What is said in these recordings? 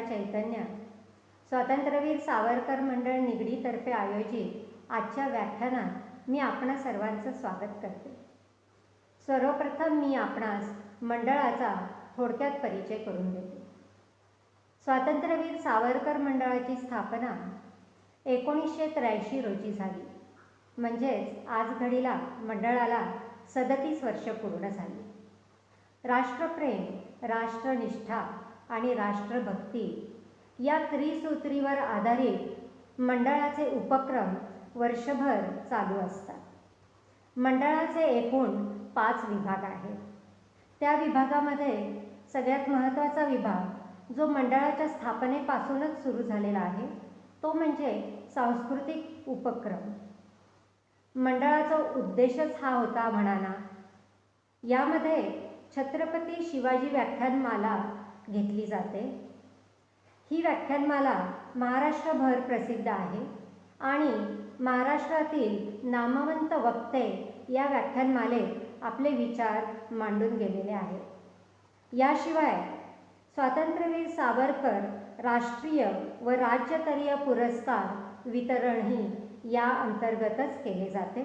चैतन्य स्वातंत्र्यवीर सावरकर मंडळ निगडीतर्फे आयोजित आजच्या व्याख्यानात मी आपणा सर्वांचं स्वागत करते। सर्वप्रथम मी आपणास मंडळाचा थोडक्यात परिचय करून देते। स्वातंत्र्यवीर सावरकर मंडळाची स्थापना 1983 रोजी झाली, म्हणजेच आज घडीला मंडळाला 37 वर्ष पूर्ण झाली। राष्ट्रप्रेम, राष्ट्रनिष्ठा आणि राष्ट्रभक्ती या त्रिसूत्रीवर आधारित मंडळाचे उपक्रम वर्षभर चालू असतात। मंडळाचे एकूण 5 विभाग आहेत। त्या विभागामध्ये सगळ्यात महत्त्वाचा विभाग जो मंडळाच्या स्थापनेपासूनच सुरू झालेला आहे तो म्हणजे सांस्कृतिक उपक्रम। मंडळाचा उद्देशच हा होता म्हणाना। यामध्ये छत्रपती शिवाजी व्याख्यानमाला घेतली जाते। ही व्याख्यानमाला महाराष्ट्रभर प्रसिद्ध आहे आणि महाराष्ट्रातील नामवंत वक्ते या व्याख्यानमालेत आपले विचार मांडून गेलेले आहेत। याशिवाय स्वातंत्र्यवीर सावरकर राष्ट्रीय व राज्यस्तरीय पुरस्कार वितरणही या अंतर्गतच केले जाते।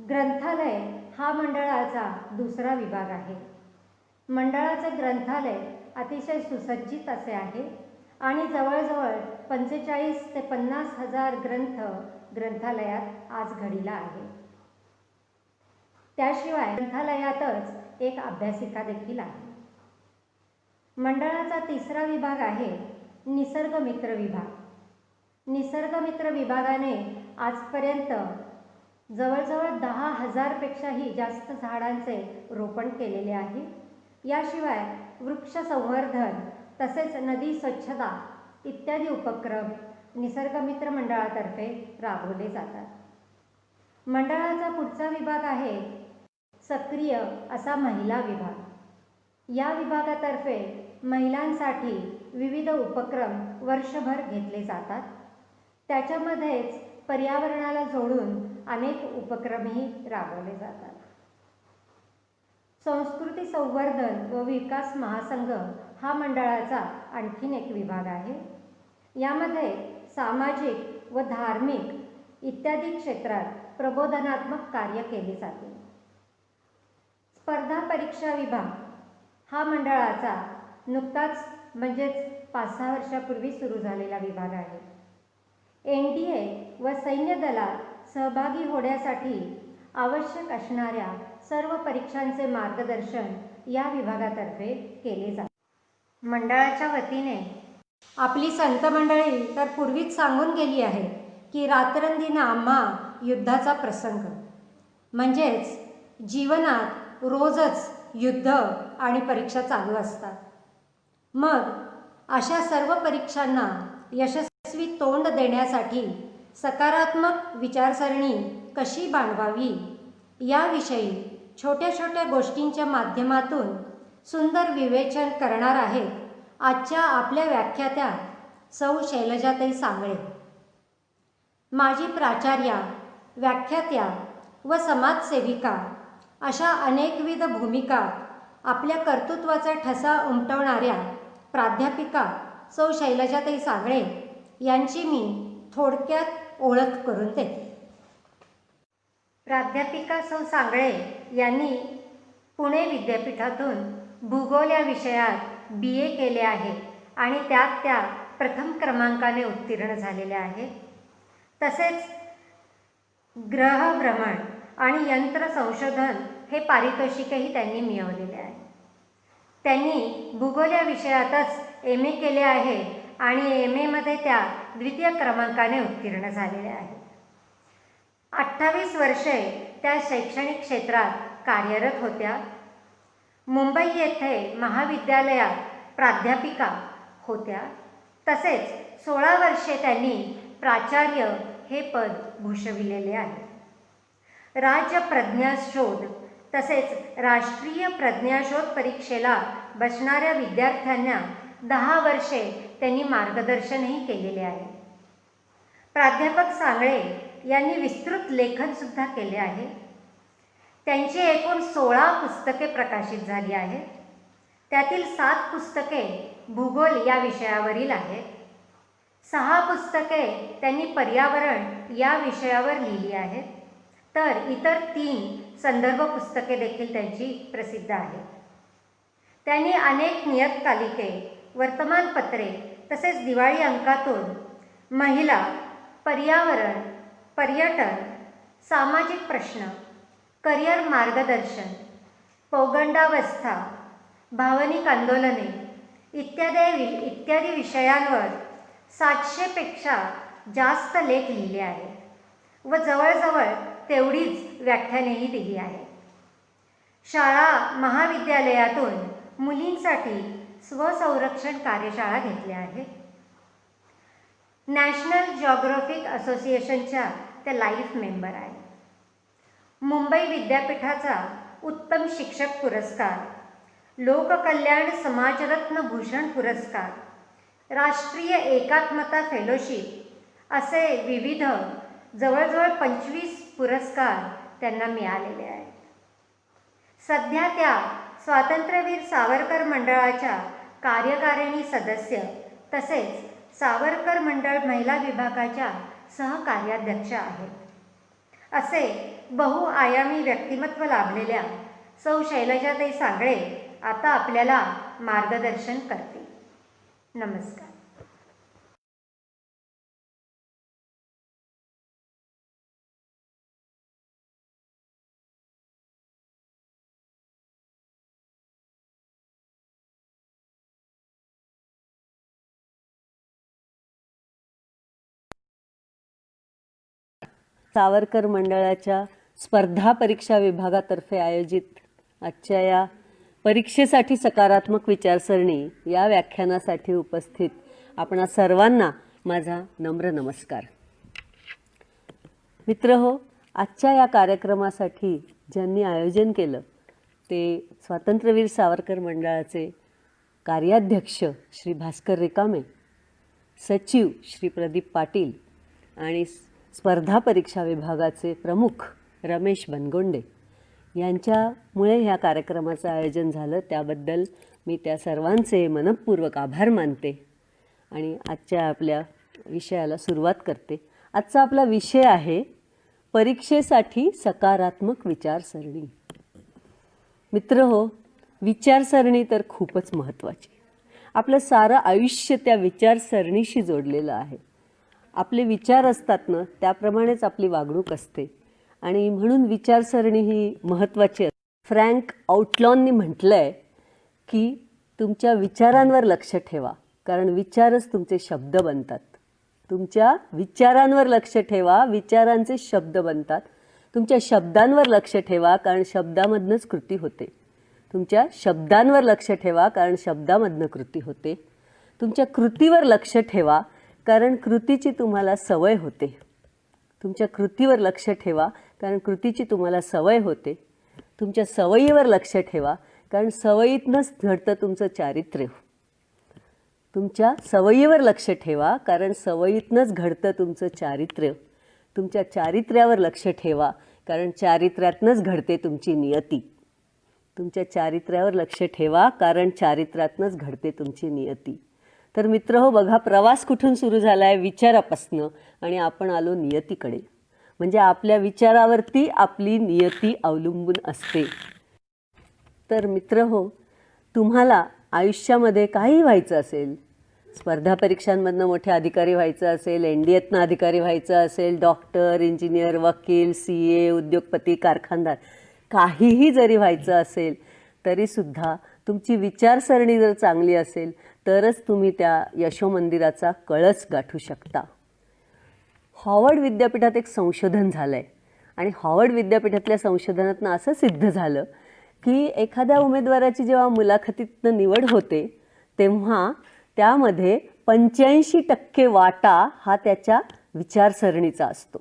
ग्रंथालय हा मंडळाचा दुसरा विभाग आहे। मंडळाचे ग्रंथालय अतिशय सुसज्जित असे आहे आणि जवळजवळ 45 ते 50 हजार ग्रंथ ग्रंथालयात आज घडीला आहे। त्याशिवाय ग्रंथालयातच एक अभ्यासिका देखील आहे। मंडळाचा तिसरा विभाग आहे निसर्गमित्र विभाग। निसर्गमित्र विभागाने आजपर्यंत जवळजवळ 10,000 पेक्षाही जास्त झाडांचे रोपण केलेले आहे। याशिवाय वृक्ष संवर्धन तसेच नदी स्वच्छता इत्यादी उपक्रम निसर्गमित्र मंडळातर्फे राबवले जातात। मंडळाचा पुढचा विभाग आहे सक्रिय असा महिला विभाग। या विभागातर्फे महिलांसाठी विविध उपक्रम वर्षभर घेतले जातात। त्याच्यामध्येच पर्यावरणाला जोडून अनेक उपक्रमही राबवले जातात। संस्कृती संवर्धन व विकास महासंघ हा मंडळाचा आणखीन एक विभाग आहे। यामध्ये सामाजिक व धार्मिक इत्यादी क्षेत्रात प्रबोधनात्मक कार्य केले जाते। स्पर्धा परीक्षा विभाग हा मंडळाचा नुकताच म्हणजेच 5-6 वर्षापूर्वी सुरू झालेला विभाग आहे। NDA व सैन्य दलात सहभागी होण्यासाठी आवश्यक असणाऱ्या सर्व परीक्षांचे मार्गदर्शन या विभागातर्फे केले जाते। मंडळाच्या वतीने आपली संत मंडळी तर पूर्वीच सांगून गेली आहे की रात्रंदिन आम्हा युद्धाचा प्रसंग, म्हणजेच जीवनात रोजच युद्ध आणि परीक्षा चालू असतात। मग अशा सर्व परीक्षांना यशस्वी तोंड देण्यासाठी सकारात्मक विचारसरणी कशी बांधवावी याविषयी छोट्या छोट्या गोष्टींच्या माध्यमातून सुंदर विवेचन करणार आहेत आजच्या आपल्या व्याख्यात्या सौ शैलजाताई सांगळे। माजी प्राचार्या, व्याख्यात्या व समाजसेविका अशा अनेकविध भूमिका आपल्या कर्तृत्वाचा ठसा उमटवणाऱ्या प्राध्यापिका सौ शैलजाताई सांगळे यांची मी थोडक्यात ओळख करून देते। प्राध्यापिका सौ सांगळे यांनी पुणे विद्यापीठातून भूगोल या विषयात BA केले आहे आणि त्यात त्या प्रथम क्रमांकाने उत्तीर्ण झालेल्या आहेत। तसेच ग्रहभ्रमण आणि यंत्र संशोधन हे पारितोषिकही त्यांनी मिळवलेले आहे। त्यांनी भूगोल या विषयातच MA केले आहे आणि MA मध्ये त्या द्वितीय क्रमांकाने उत्तीर्ण झालेल्या आहेत। 28 वर्षे त्या शैक्षणिक क्षेत्रात कार्यरत होत्या। मुंबई येथे महाविद्यालयात प्राध्यापिका होत्या। तसेच 16 वर्षे त्यांनी प्राचार्य हे पद भूषविलेले आहे। राज्य प्रज्ञाशोध तसेच राष्ट्रीय प्रज्ञाशोध परीक्षेला बसणाऱ्या विद्यार्थ्यांना 10 वर्षे त्यांनी मार्गदर्शनही केलेले आहे। प्राध्यापक सांगळे यांनी विस्तृत लेखन सुद्धा केले आहे। त्यांची एकूण 16 पुस्तके प्रकाशित झाली आहेत। त्यातील 7 पुस्तके भूगोल या विषयावरील आहेत. 6 पुस्तके त्यांनी पर्यावरण या विषयावर लिहिली आहेत, तर इतर 3 संदर्भ पुस्तके देखील त्यांची प्रसिद्ध आहेत. त्यांनी अनेक नियतकालिके, वर्तमानपत्रे तसेच दिवाळी अंकातून महिला, पर्यावरण, पर्यटन, सामाजिक प्रश्न, करिअर मार्गदर्शन, पौगंडावस्था, भावनिक आंदोलने इत्यादी विषयांवर 700 पेक्षा जास्त लेख लिहिले आहेत व जवळजवळ तेवढीच व्याख्यानेही दिली आहेत. शाळा महाविद्यालयातून मुलींसाठी स्वसंरक्षण कार्यशाळा घेतल्या आहेत. नॅशनल जिओग्राफिक असोसिएशनच्या त्या लाईफ मेंबर आहेत. मुंबई विद्यापीठाचा उत्तम शिक्षक पुरस्कार, लोककल्याण समाजरत्न भूषण पुरस्कार, राष्ट्रीय एकात्मता फेलोशिप असे विविध जवळजवळ 25 पुरस्कार त्यांना मिळालेले आहेत. सध्या त्या स्वातंत्र्यवीर सावरकर मंडळाच्या कार्यकारिणी सदस्य तसेच सावरकर मंडळ महिला विभागाच्या सहकार्याध्यक्ष आहेत. असे बहुआयामी व्यक्तिमत्व लाभलेल्या सौ शैलजाताई सांगळे आता आपल्याला मार्गदर्शन करतील. नमस्कार. सावरकर मंडळाच्या स्पर्धा परीक्षा विभागातर्फे आयोजित आजच्या या परीक्षेसाठी सकारात्मक विचारसरणी या व्याख्यानासाठी उपस्थित आपणा सर्वांना माझा नम्र नमस्कार. मित्रहो, आजच्या या कार्यक्रमासाठी ज्यांनी आयोजन केलं ते स्वातंत्र्यवीर सावरकर मंडळाचे कार्याध्यक्ष श्री भास्कर रिकामे, सचिव श्री प्रदीप पाटील आणि स्पर्धा परीक्षा विभागाचे प्रमुख रमेश बनगोंडे यांच्यामुळे ह्या कार्यक्रमाचं आयोजन झालं. त्याबद्दल मी त्या सर्वांचे मनःपूर्वक आभार मानते आणि आजच्या आपल्या विषयाला सुरुवात करते. आजचा आपला विषय आहे परीक्षेसाठी सकारात्मक विचारसरणी. मित्रहो, विचारसरणी तर खूपच महत्त्वाची. आपलं सारं आयुष्य त्या विचारसरणीशी जोडलेलं आहे. आपले विचार असतात ना, त्याप्रमाणेच आपली वागणूक असते आणि म्हणून विचारसरणी ही महत्त्वाची असते. फ्रँक आउटलॉननी म्हटलं आहे की तुमच्या विचारांवर लक्ष ठेवा, कारण विचारच तुमचे शब्द बनतात. तुमच्या विचारांवर लक्ष ठेवा, विचारांचे शब्द बनतात. तुमच्या शब्दांवर लक्ष ठेवा, कारण शब्दामधनंच कृती होते. तुमच्या शब्दांवर लक्ष ठेवा, कारण शब्दामधनं कृती होते. तुमच्या कृतीवर लक्ष ठेवा, कारण कृतीची तुम्हाला सवय होते. तुमच्या कृतीवर लक्ष ठेवा, कारण कृतीची तुम्हाला सवय होते. तुमच्या सवयीवर लक्ष ठेवा, कारण सवयीतनंच घडतं तुमचं चारित्र्य. तुमच्या सवयीवर लक्ष ठेवा, कारण सवयीतनंच घडतं तुमचं चारित्र्य. तुमच्या चारित्र्यावर लक्ष ठेवा, कारण चारित्र्यातनंच घडते तुमची नियती. तुमच्या चारित्र्यावर लक्ष ठेवा, कारण चारित्र्यातनंच घडते तुमची नियती. तर मित्रहो, बघा, प्रवास कुठून सुरू झाला आहे? विचारापासनं, आणि आपण आलो नियतीकडे. म्हणजे आपल्या विचारावरती आपली नियती अवलंबून असते. तर मित्रहो, तुम्हाला आयुष्यामध्ये काही व्हायचं असेल, स्पर्धा परीक्षांमधनं मोठे अधिकारी व्हायचं असेल, NDAतनं अधिकारी व्हायचं असेल, डॉक्टर, इंजिनियर, वकील, CA, उद्योगपती, कारखानदार, काहीही जरी व्हायचं असेल तरीसुद्धा तुमची विचारसरणी जर चांगली असेल तरच तुम्ही त्या यशोमंदिराचा कळस गाठू शकता. हॉवर्ड विद्यापीठात एक संशोधन झालं आहे आणि हॉवर्ड विद्यापीठातल्या संशोधनातनं असं सिद्ध झालं की एखाद्या उमेदवाराची जेव्हा मुलाखतीतनं निवड होते तेव्हा त्यामध्ये 85% वाटा हा त्याच्या विचारसरणीचा असतो.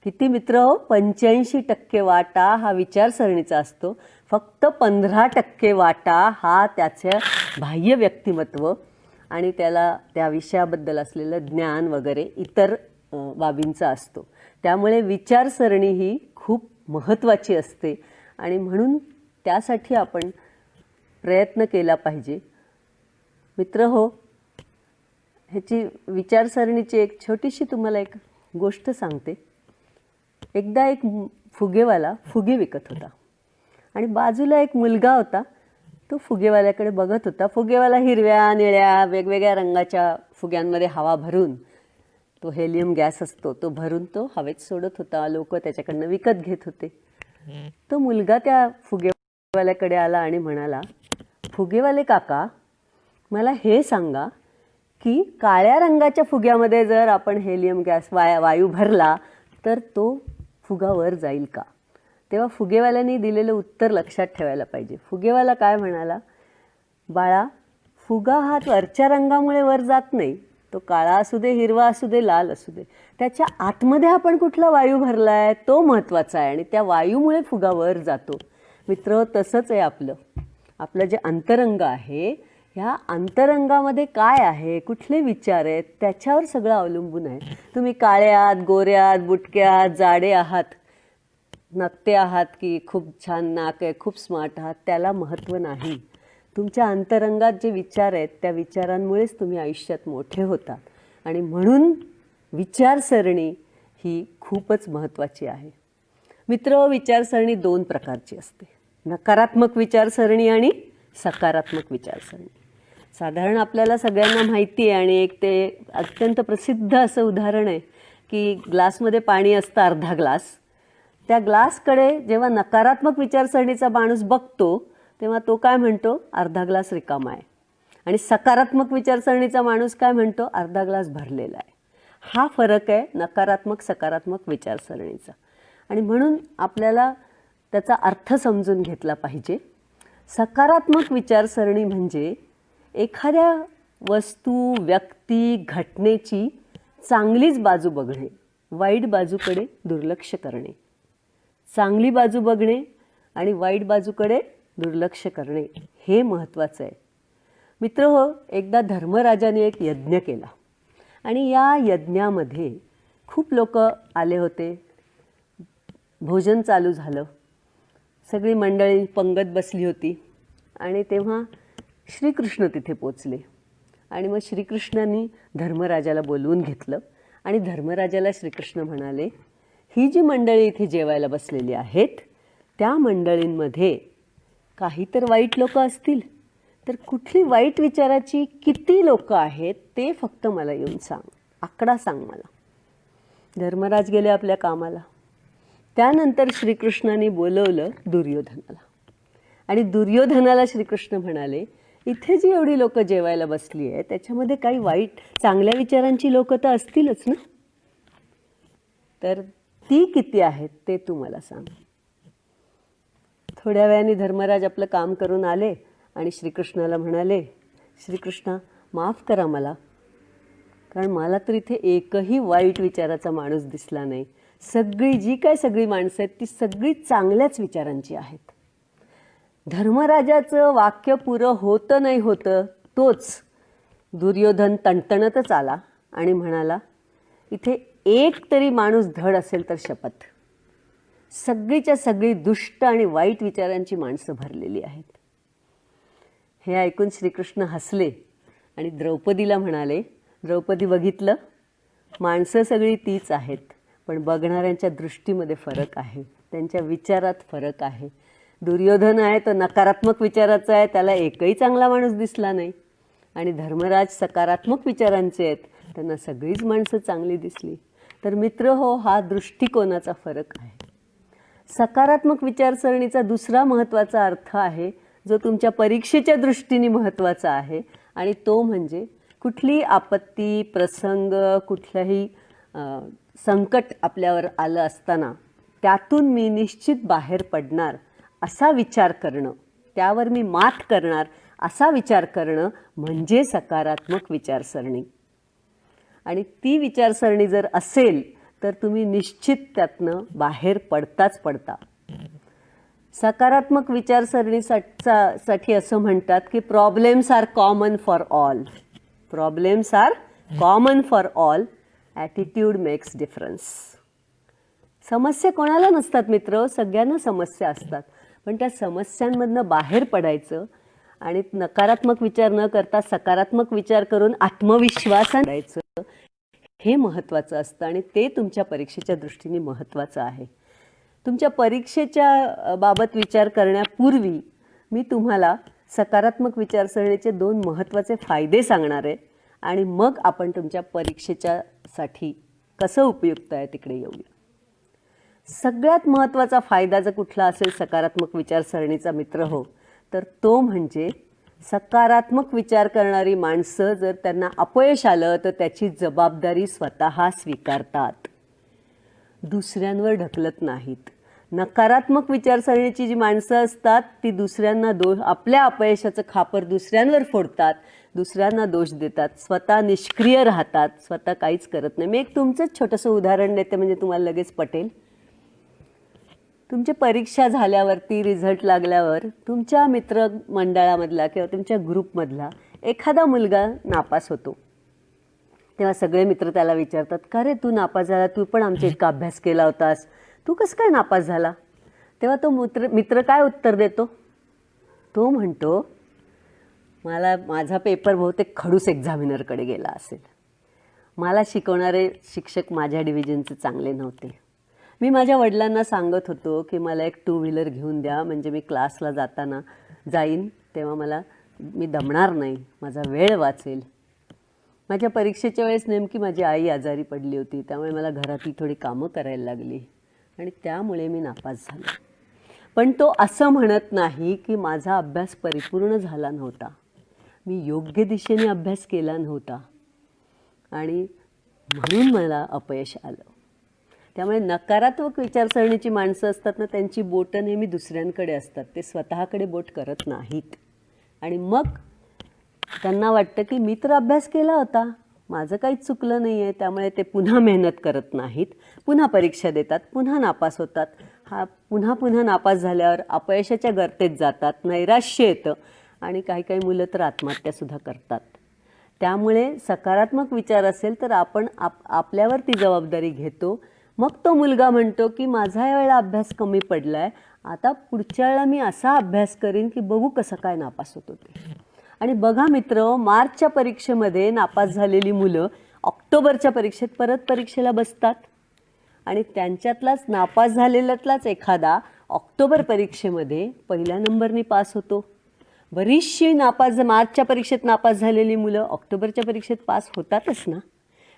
किती मित्र? 85% वाटा हा विचारसरणीचा असतो. फक्त 15% वाटा हा त्याचं बाह्य व्यक्तिमत्व आणि त्याला त्या विषयाबद्दल असलेलं ज्ञान वगैरे इतर बाबींचा असतो. त्यामुळे विचारसरणी ही खूप महत्त्वाची असते आणि म्हणून त्यासाठी आपण प्रयत्न केला पाहिजे. मित्र हो, ह्याची विचारसरणीची एक छोटीशी तुम्हाला एक गोष्ट सांगते. एकदा एक फुगेवाला फुगे विकत होता आणि बाजूला एक मुलगा होता. तो फुगेवाल्याकडे बघत होता. फुगेवाला हिरव्या, निळ्या, वेगवेगळ्या रंगाच्या फुग्यांमध्ये हवा भरून, तो हेलियम गॅस असतो तो भरून तो हवेत सोडत होता. लोक त्याच्याकडनं विकत घेत होते. तो मुलगा त्या फुगेवाल्याकडे आला आणि म्हणाला, फुगेवाले काका, मला हे सांगा की काळ्या रंगाच्या फुग्यामध्ये जर आपण हेलियम गॅस वायू भरला तर तो फुगा वर जाईल का? तेव्हा फुगेवाल्याने दिलेलं उत्तर लक्षात ठेवायला पाहिजे. फुगेवाला काय म्हणाला, बाळा, फुगा हा वरच्या रंगामुळे वर जात नाही. तो काळा असू दे, हिरवा असू दे, लाल असू दे, त्याच्या आतमध्ये आपण कुठला वायू भरला आहे तो महत्त्वाचा आहे आणि त्या वायूमुळे फुगा वर जातो. मित्र, तसंच आहे आपलं जे अंतरंग आहे, ह्या अंतरंगामध्ये काय आहे, कुठले विचार आहेत, त्याच्यावर सगळं अवलंबून आहे. तुम्ही काळ्यात, गोऱ्यात, बुटक्यात, जाडे आहात, नकटे आहात की खूप छान नाक आहे, खूप स्मार्ट आहात, त्याला महत्त्व नाही. तुमच्या अंतरंगात जे विचार आहेत त्या विचारांमुळेच तुम्ही आयुष्यात मोठे होतात आणि म्हणून विचारसरणी ही खूपच महत्त्वाची आहे. मित्र, विचारसरणी 2 प्रकारची असते, नकारात्मक विचारसरणी आणि सकारात्मक विचारसरणी. साधारण आपल्याला सगळ्यांना माहिती आहे आणि एक ते अत्यंत प्रसिद्ध असं उदाहरण आहे की ग्लासमध्ये पाणी असतं, अर्धा ग्लास. त्या ग्लासकडे जेव्हा नकारात्मक विचारसरणीचा माणूस बघतो तेव्हा तो काय म्हणतो, अर्धा ग्लास रिकामा आहे. आणि सकारात्मक विचारसरणीचा माणूस काय म्हणतो, अर्धा ग्लास भरलेला आहे. हा फरक आहे नकारात्मक सकारात्मक विचारसरणीचा आणि म्हणून आपल्याला त्याचा अर्थ समजून घेतला पाहिजे. सकारात्मक विचारसरणी म्हणजे एखाद्या वस्तू, व्यक्ती, घटनेची चांगलीच बाजू बघणे, वाईट बाजूकडे दुर्लक्ष करणे. चांगली बाजू बघणे आणि वाईट बाजूकडे दुर्लक्ष करणे हे महत्त्वाचं आहे. मित्र हो, एकदा धर्मराजाने एक यज्ञ केला आणि या यज्ञामध्ये खूप लोक आले होते. भोजन चालू झालं, सगळी मंडळी पंगत बसली होती आणि तेव्हा श्रीकृष्ण तिथे पोचले आणि मग श्रीकृष्णांनी धर्मराजाला बोलवून घेतलं आणि धर्मराजाला श्रीकृष्ण म्हणाले, ही जी मंडळी इथे जेवायला बसलेली आहेत त्या मंडळींमध्ये काही तर वाईट लोक असतील, तर कुठली वाईट विचाराची किती लोक आहेत ते फक्त मला येऊन सांग, आकडा सांग मला. धर्मराज गेले आपल्या कामाला. त्यानंतर श्रीकृष्णाने बोलवलं दुर्योधनाला आणि दुर्योधनाला श्रीकृष्ण म्हणाले, इथे जी एवढी लोक जेवायला बसली आहे त्याच्यामध्ये काही वाईट चांगल्या विचारांची लोक तर असतीलच ना, तर ती किती आहेत ते तू मला सांग. थोड्या वेळाने धर्मराज आपलं काम करून आले आणि श्रीकृष्णाला म्हणाले, श्रीकृष्णा, माफ करा मला, कारण मला तर इथे एकही वाईट विचाराचा माणूस दिसला नाही. सगळी माणसं आहेत ती सगळी चांगल्याच विचारांची आहेत. धर्मराजाचं वाक्य पुरं होतं नाही होतं तोच दुर्योधन तणतणतच आला आणि म्हणाला, इथे एक तरी माणूस धड असेल तर शपथ. सगळीच्या सगळी दुष्ट आणि वाईट विचारांची माणसं भरलेली आहेत. हे ऐकून श्रीकृष्ण हसले आणि द्रौपदीला म्हणाले, द्रौपदी, बघितलं, माणसं सगळी तीच आहेत, पण बघणाऱ्यांच्या दृष्टीमध्ये फरक आहे, त्यांच्या विचारात फरक आहे. दुर्योधन आहे तो नकारात्मक विचाराचा आहे, त्याला एकही चांगला माणूस दिसला नाही. आणि धर्मराज सकारात्मक विचारांचे आहेत, त्यांना सगळीच माणसं चांगली दिसली. तर मित्र हो, हा दृष्टिकोनाचा फरक आहे. सकारात्मक विचारसरणीचा दुसरा महत्त्वाचा अर्थ आहे जो तुमच्या परीक्षेच्या दृष्टीने महत्त्वाचा आहे आणि तो म्हणजे कुठली आपत्ती, प्रसंग, कुठलंही संकट आपल्यावर आलं असताना त्यातून मी निश्चित बाहेर पडणार असा विचार करणं, त्यावर मी मात करणार असा विचार करणं म्हणजे सकारात्मक विचारसरणी. आणि ती विचारसरणी जर असेल तर तुम्ही निश्चित त्यातनं बाहेर पडताच पडता. सकारात्मक विचारसरणीसाठी असं म्हणतात की problems are common for all. Problems are common for all. Attitude makes difference. समस्या कोणाला नसतात मित्र, सगळ्यांना समस्या असतात, पण त्या समस्यांमधनं बाहेर पडायचं आणि नकारात्मक विचार न करता सकारात्मक विचार करून आत्मविश्वासाने करायचं, हे महत्त्वाचं असतं आणि ते तुमच्या परीक्षेच्या दृष्टीने महत्त्वाचं आहे. तुमच्या परीक्षेच्या बाबत विचार करण्यापूर्वी मी तुम्हाला सकारात्मक विचारसरणीचे 2 महत्त्वाचे फायदे सांगणार आहे आणि मग आपण तुमच्या परीक्षेच्यासाठी कसं उपयुक्त आहे तिकडे येऊया. सगळ्यात महत्त्वाचा फायदा जर कुठला असेल सकारात्मक विचारसरणीचा मित्र हो, तर तो म्हणजे सकारात्मक विचार करणारी माणसं जर त्यांना अपयश आलं तर त्याची जबाबदारी स्वतः स्वीकारतात, दुसऱ्यांवर ढकलत नाहीत. नकारात्मक विचारसरणीची जी माणसं असतात ती दुसऱ्यांना आपल्या अपयशाचं खापर दुसऱ्यांवर फोडतात, दुसऱ्यांना दोष देतात, स्वतः निष्क्रिय राहतात, स्वतः काहीच करत नाही. मी एक तुमचंच छोटंसं उदाहरण देते म्हणजे तुम्हाला लगेच पटेल. तुमची परीक्षा झाल्यावरती रिझल्ट लागल्यावर तुमच्या मित्रमंडळामधला किंवा तुमच्या ग्रुपमधला एखादा मुलगा नापास होतो. तेव्हा सगळे मित्र त्याला विचारतात, का रे तू नापास झाला, तू पण आमच्या इतका अभ्यास केला होतास, तू कसं काय नापास झाला? तेव्हा तो मित्र काय उत्तर देतो? तो म्हणतो, माझा पेपर बहुतेक खडूस एक्झामिनरकडे गेला असेल, मला शिकवणारे शिक्षक माझ्या डिव्हिजनचे चांगले नव्हते, मी माझ्या वडिलांना सांगत होतो की मला एक 2 व्हीलर घेऊन द्या म्हणजे मी क्लासला जाईन तेव्हा मी दमणार नाही, माझा वेळ वाचेल. माझ्या परीक्षेच्या वेळेस नेमकी माझी आई आजारी पडली होती, त्यामुळे मला घरातली थोडी कामं करायला लागली आणि त्यामुळे मी नापास झालो. पण तो असं म्हणत नाही की माझा अभ्यास परिपूर्ण झाला नव्हता, मी योग्य दिशेने अभ्यास केला नव्हता आणि म्हणून मला अपयश आलं. त्यामुळे नकारात्मक विचारसरणीची माणसं असतात ना, त्यांची बोटं नेहमी दुसऱ्यांकडे असतात, ते स्वतःकडे बोट करत नाहीत. आणि मग त्यांना वाटतं की मी तर अभ्यास केला होता, माझं काहीच चुकलं नाही आहे, त्यामुळे ते पुन्हा मेहनत करत नाहीत, पुन्हा परीक्षा देतात, पुन्हा नापास होतात. पुन्हा नापास झाल्यावर अपयशाच्या गर्तेत जातात, नैराश्य येतं आणि काही मुलं तर आत्महत्यासुद्धा करतात. त्यामुळे सकारात्मक विचार असेल तर आपण आपल्यावर ती जबाबदारी घेतो. मग तो मुलगा म्हणतो की माझा यावेळेला अभ्यास कमी पडला आहे, आता पुढच्या वेळेला मी असा अभ्यास करीन की बघू कसं काय नापास होत होते. आणि बघा मित्र, मार्चच्या परीक्षेमध्ये नापास झालेली मुलं ऑक्टोबरच्या परीक्षेत परत परीक्षेला बसतात आणि त्यांच्यातलाच नापास झालेल्यातलाच एखादा ऑक्टोबर परीक्षेमध्ये पहिल्या नंबरनी पास होतो. बरीचशी मार्चच्या परीक्षेत नापास झालेली मुलं ऑक्टोबरच्या परीक्षेत पास होतातच ना,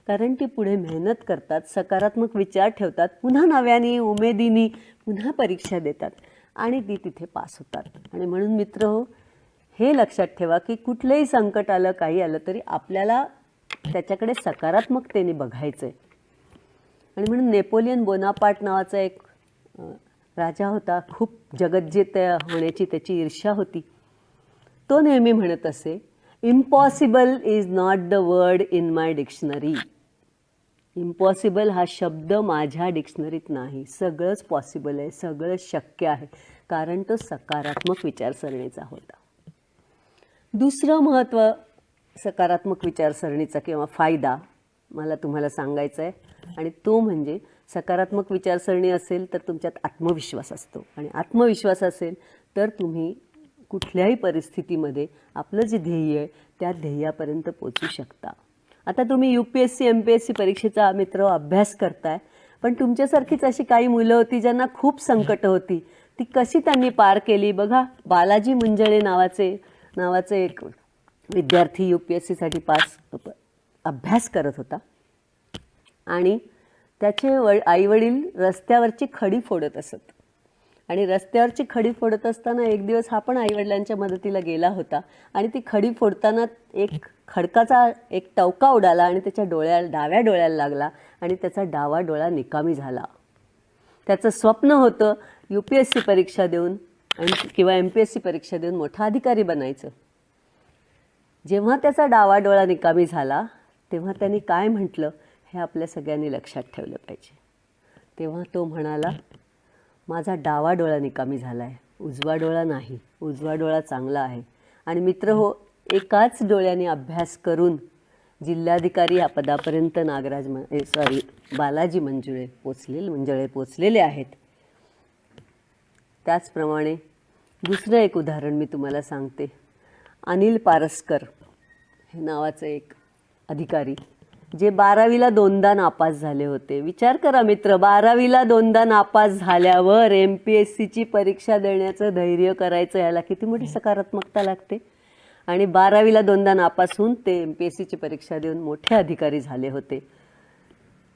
कारण ती पुढे मेहनत करतात, सकारात्मक विचार ठेवतात, पुन्हा नव्याने उमेदीने पुन्हा परीक्षा देतात आणि ती तिथे पास होतात. आणि म्हणून मित्र हो, हे लक्षात ठेवा की कुठलंही संकट आलं, काही आलं तरी आपल्याला त्याच्याकडे सकारात्मकतेने बघायचं आहे. आणि म्हणून नेपोलियन बोनापार्ट नावाचा एक राजा होता, खूप जगज्जेत होण्याची त्याची ईर्ष्या होती. तो नेहमी म्हणत असे, impossible is not the word in my dictionary. Impossible हा शब्द माझ्या डिक्शनरीत नाही, सगळंच पॉसिबल आहे, सगळंच शक्य आहे, कारण तो सकारात्मक विचारसरणीचा होता. दुसरं महत्त्व सकारात्मक विचारसरणीचा किंवा फायदा मला तुम्हाला सांगायचा आहे आणि तो म्हणजे सकारात्मक विचारसरणी असेल तर तुमच्यात आत्मविश्वास असतो आणि आत्मविश्वास असेल तर तुम्ही कुठल्याही परिस्थितीमध्ये आपलं जे ध्येय आहे त्या ध्येयापर्यंत पोचू शकता. आता तुम्ही UPSC MPSC परीक्षेचा मित्र अभ्यास करताय, पण तुमच्यासारखीच अशी काही मुलं होती ज्यांना खूप संकटं होती, ती कशी त्यांनी पार केली बघा. बालाजी मुंजळे नावाचे एक विद्यार्थी UPSCसाठी अभ्यास करत होता आणि त्याचे आईवडील रस्त्यावरची खडी फोडत असत आणि रस्त्यावरची खडी फोडत असताना एक दिवस हा पण आईवडिलांच्या मदतीला गेला होता आणि ती खडी फोडताना एक खडकाचा एक टवका उडाला आणि त्याच्या डाव्या डोळ्याला लागला आणि त्याचा डावा डोळा निकामी झाला. त्याचं स्वप्न होतं UPSC परीक्षा देऊन किंवा MPSC परीक्षा देऊन मोठा अधिकारी बनायचं. जेव्हा त्याचा डावा डोळा निकामी झाला तेव्हा त्यांनी काय म्हटलं हे आपल्या सगळ्यांनी लक्षात ठेवलं पाहिजे. तेव्हा तो म्हणाला, माझा डावा डोळा निकामी झाला आहे, उजवा डोळा नाही, उजवा डोळा चांगला आहे. आणि मित्र हो, एकाच डोळ्याने अभ्यास करून जिल्हाधिकारी या पदापर्यंत बालाजी मंजुळे पोचलेले आहेत. त्याचप्रमाणे दुसरं एक उदाहरण मी तुम्हाला सांगते. अनिल पारसकर हे नावाचे एक अधिकारी, जे 12वीला 2दा नापास झाले होते. विचार करा मित्र, 12वीला 2दा नापास झाल्यावर MPSCची परीक्षा देण्याचं धैर्य करायचं, याला किती मोठी सकारात्मकता लागते. आणि 12वीला 2दा नापास होऊन ते MPSCची परीक्षा देऊन मोठे अधिकारी झाले होते.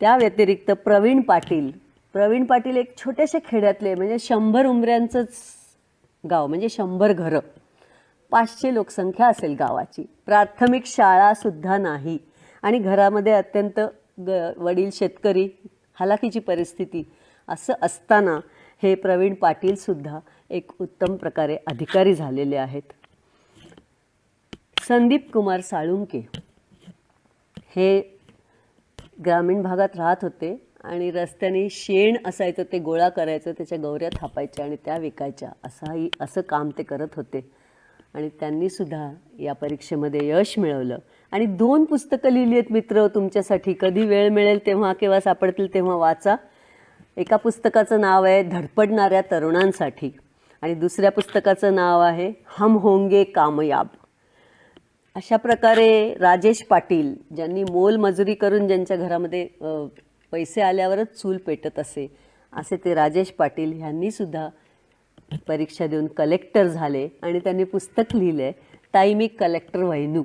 त्या व्यतिरिक्त प्रवीण पाटील एक छोट्याशा खेड्यातले, म्हणजे 100 उंबऱ्यांचंच गाव, म्हणजे 100 घरं, 500 लोकसंख्या असेल गावाची, प्राथमिक शाळासुद्धा नाही, आणि घरामध्ये अत्यंत वडील शेतकरी, हालाकीची परिस्थिती, असं असताना हे प्रवीण पाटीलसुद्धा एक उत्तम प्रकारे अधिकारी झालेले आहेत. संदीप कुमार साळुंके हे ग्रामीण भागात राहत होते आणि रस्त्याने शेण असायचं, ते गोळा करायचं, त्याच्या गौऱ्या थापायच्या आणि त्या विकायच्या, असं काम ते करत होते. आणि त्यांनीसुद्धा या परीक्षेमध्ये यश मिळवलं आणि 2 पुस्तकं लिहिली आहेत मित्र तुमच्यासाठी. कधी वेळ मिळेल तेव्हा, केव्हा सापडतील तेव्हा वाचा. एका पुस्तकाचं नाव आहे धडपडणाऱ्या तरुणांसाठी आणि दुसऱ्या पुस्तकाचं नाव आहे हम होंगे कामयाब. अशा प्रकारे राजेश पाटील, ज्यांनी मोलमजुरी करून ज्यांच्या घरामध्ये पैसे आल्यावरच चूल पेटत असे ते राजेश पाटील ह्यांनीसुद्धा परीक्षा देऊन कलेक्टर झाले आणि त्यांनी पुस्तक लिहिलं आहे ताई मी कलेक्टर व्हायनू.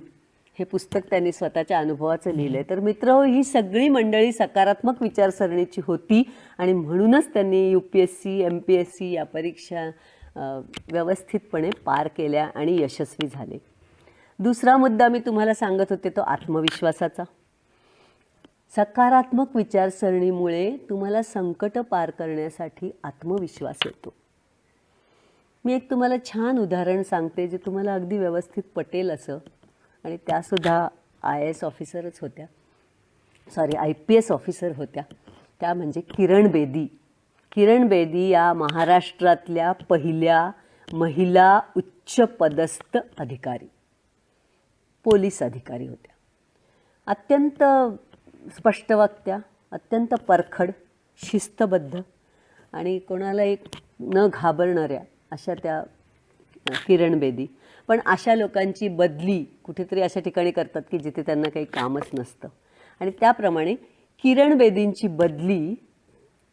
हे पुस्तक त्यांनी स्वतःच्या अनुभवाचं लिहिलं आहे. तर मित्र, ही सगळी मंडळी सकारात्मक विचारसरणीची होती आणि म्हणूनच त्यांनी UPSC MPSC या परीक्षा व्यवस्थितपणे पार केल्या आणि यशस्वी झाले. दुसरा मुद्दा मी तुम्हाला सांगत होते तो आत्मविश्वासाचा. सकारात्मक विचारसरणीमुळे तुम्हाला संकट पार करण्यासाठी आत्मविश्वास येतो. मी एक तुम्हाला छान उदाहरण सांगते जे तुम्हाला अगदी व्यवस्थित पटेल असं, आणि त्यासुद्धा IAS ऑफिसरच होत्या, IPS ऑफिसर होत्या. त्या म्हणजे किरण बेदी. किरण बेदी या महाराष्ट्रातल्या पहिल्या महिला उच्चपदस्थ अधिकारी, पोलीस अधिकारी होत्या. अत्यंत स्पष्टवक्त्या, अत्यंत परखड, शिस्तबद्ध आणि कोणाला एक न घाबरणाऱ्या अशा त्या किरण बेदी. पण अशा लोकांची बदली कुठेतरी अशा ठिकाणी करतात की जिथे त्यांना काही कामच नसतं. आणि त्याप्रमाणे किरण बेदींची बदली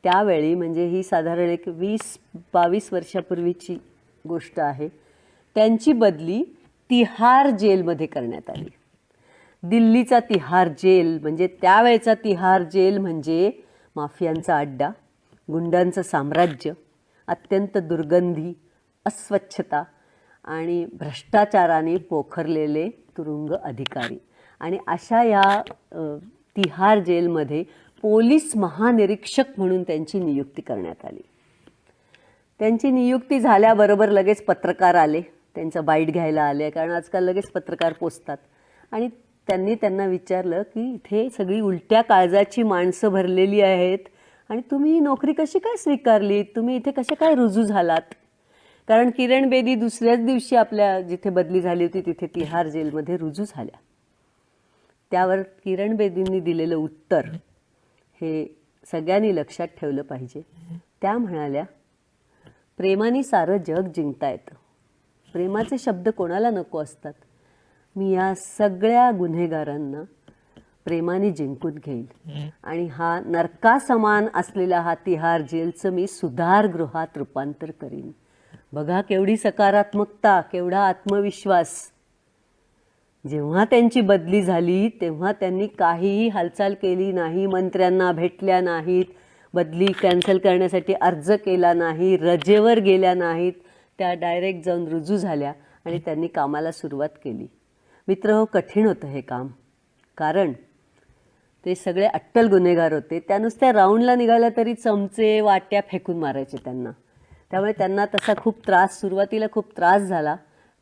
त्यावेळी, म्हणजे ही साधारण एक 20-22 वर्षापूर्वीची गोष्ट आहे, त्यांची बदली तिहार जेलमध्ये करण्यात आली. दिल्लीचा तिहार जेल, म्हणजे त्यावेळचा तिहार जेल म्हणजे माफियांचा अड्डा, गुंडांचं साम्राज्य, अत्यंत दुर्गंधी, अस्वच्छता आणि भ्रष्टाचाराने पोखरलेले तुरुंग अधिकारी. आणि अशा या तिहार जेलमध्ये पोलीस महानिरीक्षक म्हणून त्यांची नियुक्ती करण्यात आली. त्यांची नियुक्ती झाल्याबरोबर लगेच पत्रकार आले, त्यांचं बाईट घ्यायला आले, कारण आजकाल लगेच पत्रकार पोचतात. आणि त्यांना विचारलं की इथे सगळी उलट्या काळजाची माणसं भरलेली आहेत आणि तुम्ही ही नोकरी कशी काय स्वीकारलीत, तुम्ही इथे कसे काय रुजू झालात. कारण किरण बेदी दुसऱ्याच दिवशी आपल्या जिथे बदली झाली होती तिथे तिहार जेलमध्ये रुजू झाल्या. त्यावर किरण बेदींनी दिलेलं उत्तर हे सगळ्यांनी लक्षात ठेवलं पाहिजे. त्या म्हणाल्या, प्रेमाने सारं जग जिंकता येतं. प्रेमाचे शब्द कोणाला नको असतात. मी या सगळ्या गुन्हेगारांना प्रेमाने जिंकून घेईल आणि हा नरकासमान असलेला हा तिहार जेलचं मी सुधारगृहात रूपांतर करीन. बघा केवढी सकारात्मकता, केवढा आत्मविश्वास. जेव्हा त्यांची बदली झाली तेव्हा त्यांनी काहीही हालचाल केली नाही, मंत्र्यांना भेटल्या नाहीत, बदली कॅन्सल करण्यासाठी अर्ज केला नाही, रजेवर गेल्या नाहीत. त्या डायरेक्ट जाऊन रुजू झाल्या आणि त्यांनी कामाला सुरुवात केली. मित्र, कठीण होतं हे काम, कारण ते सगळे अट्टल गुन्हेगार होते. त्या नुसत्या राऊंडला निघाल्या तरी चमचे वाट्या फेकून मारायचे त्यांना. त्यामुळे त्यांना तसा खूप त्रास, सुरुवातीला खूप त्रास झाला.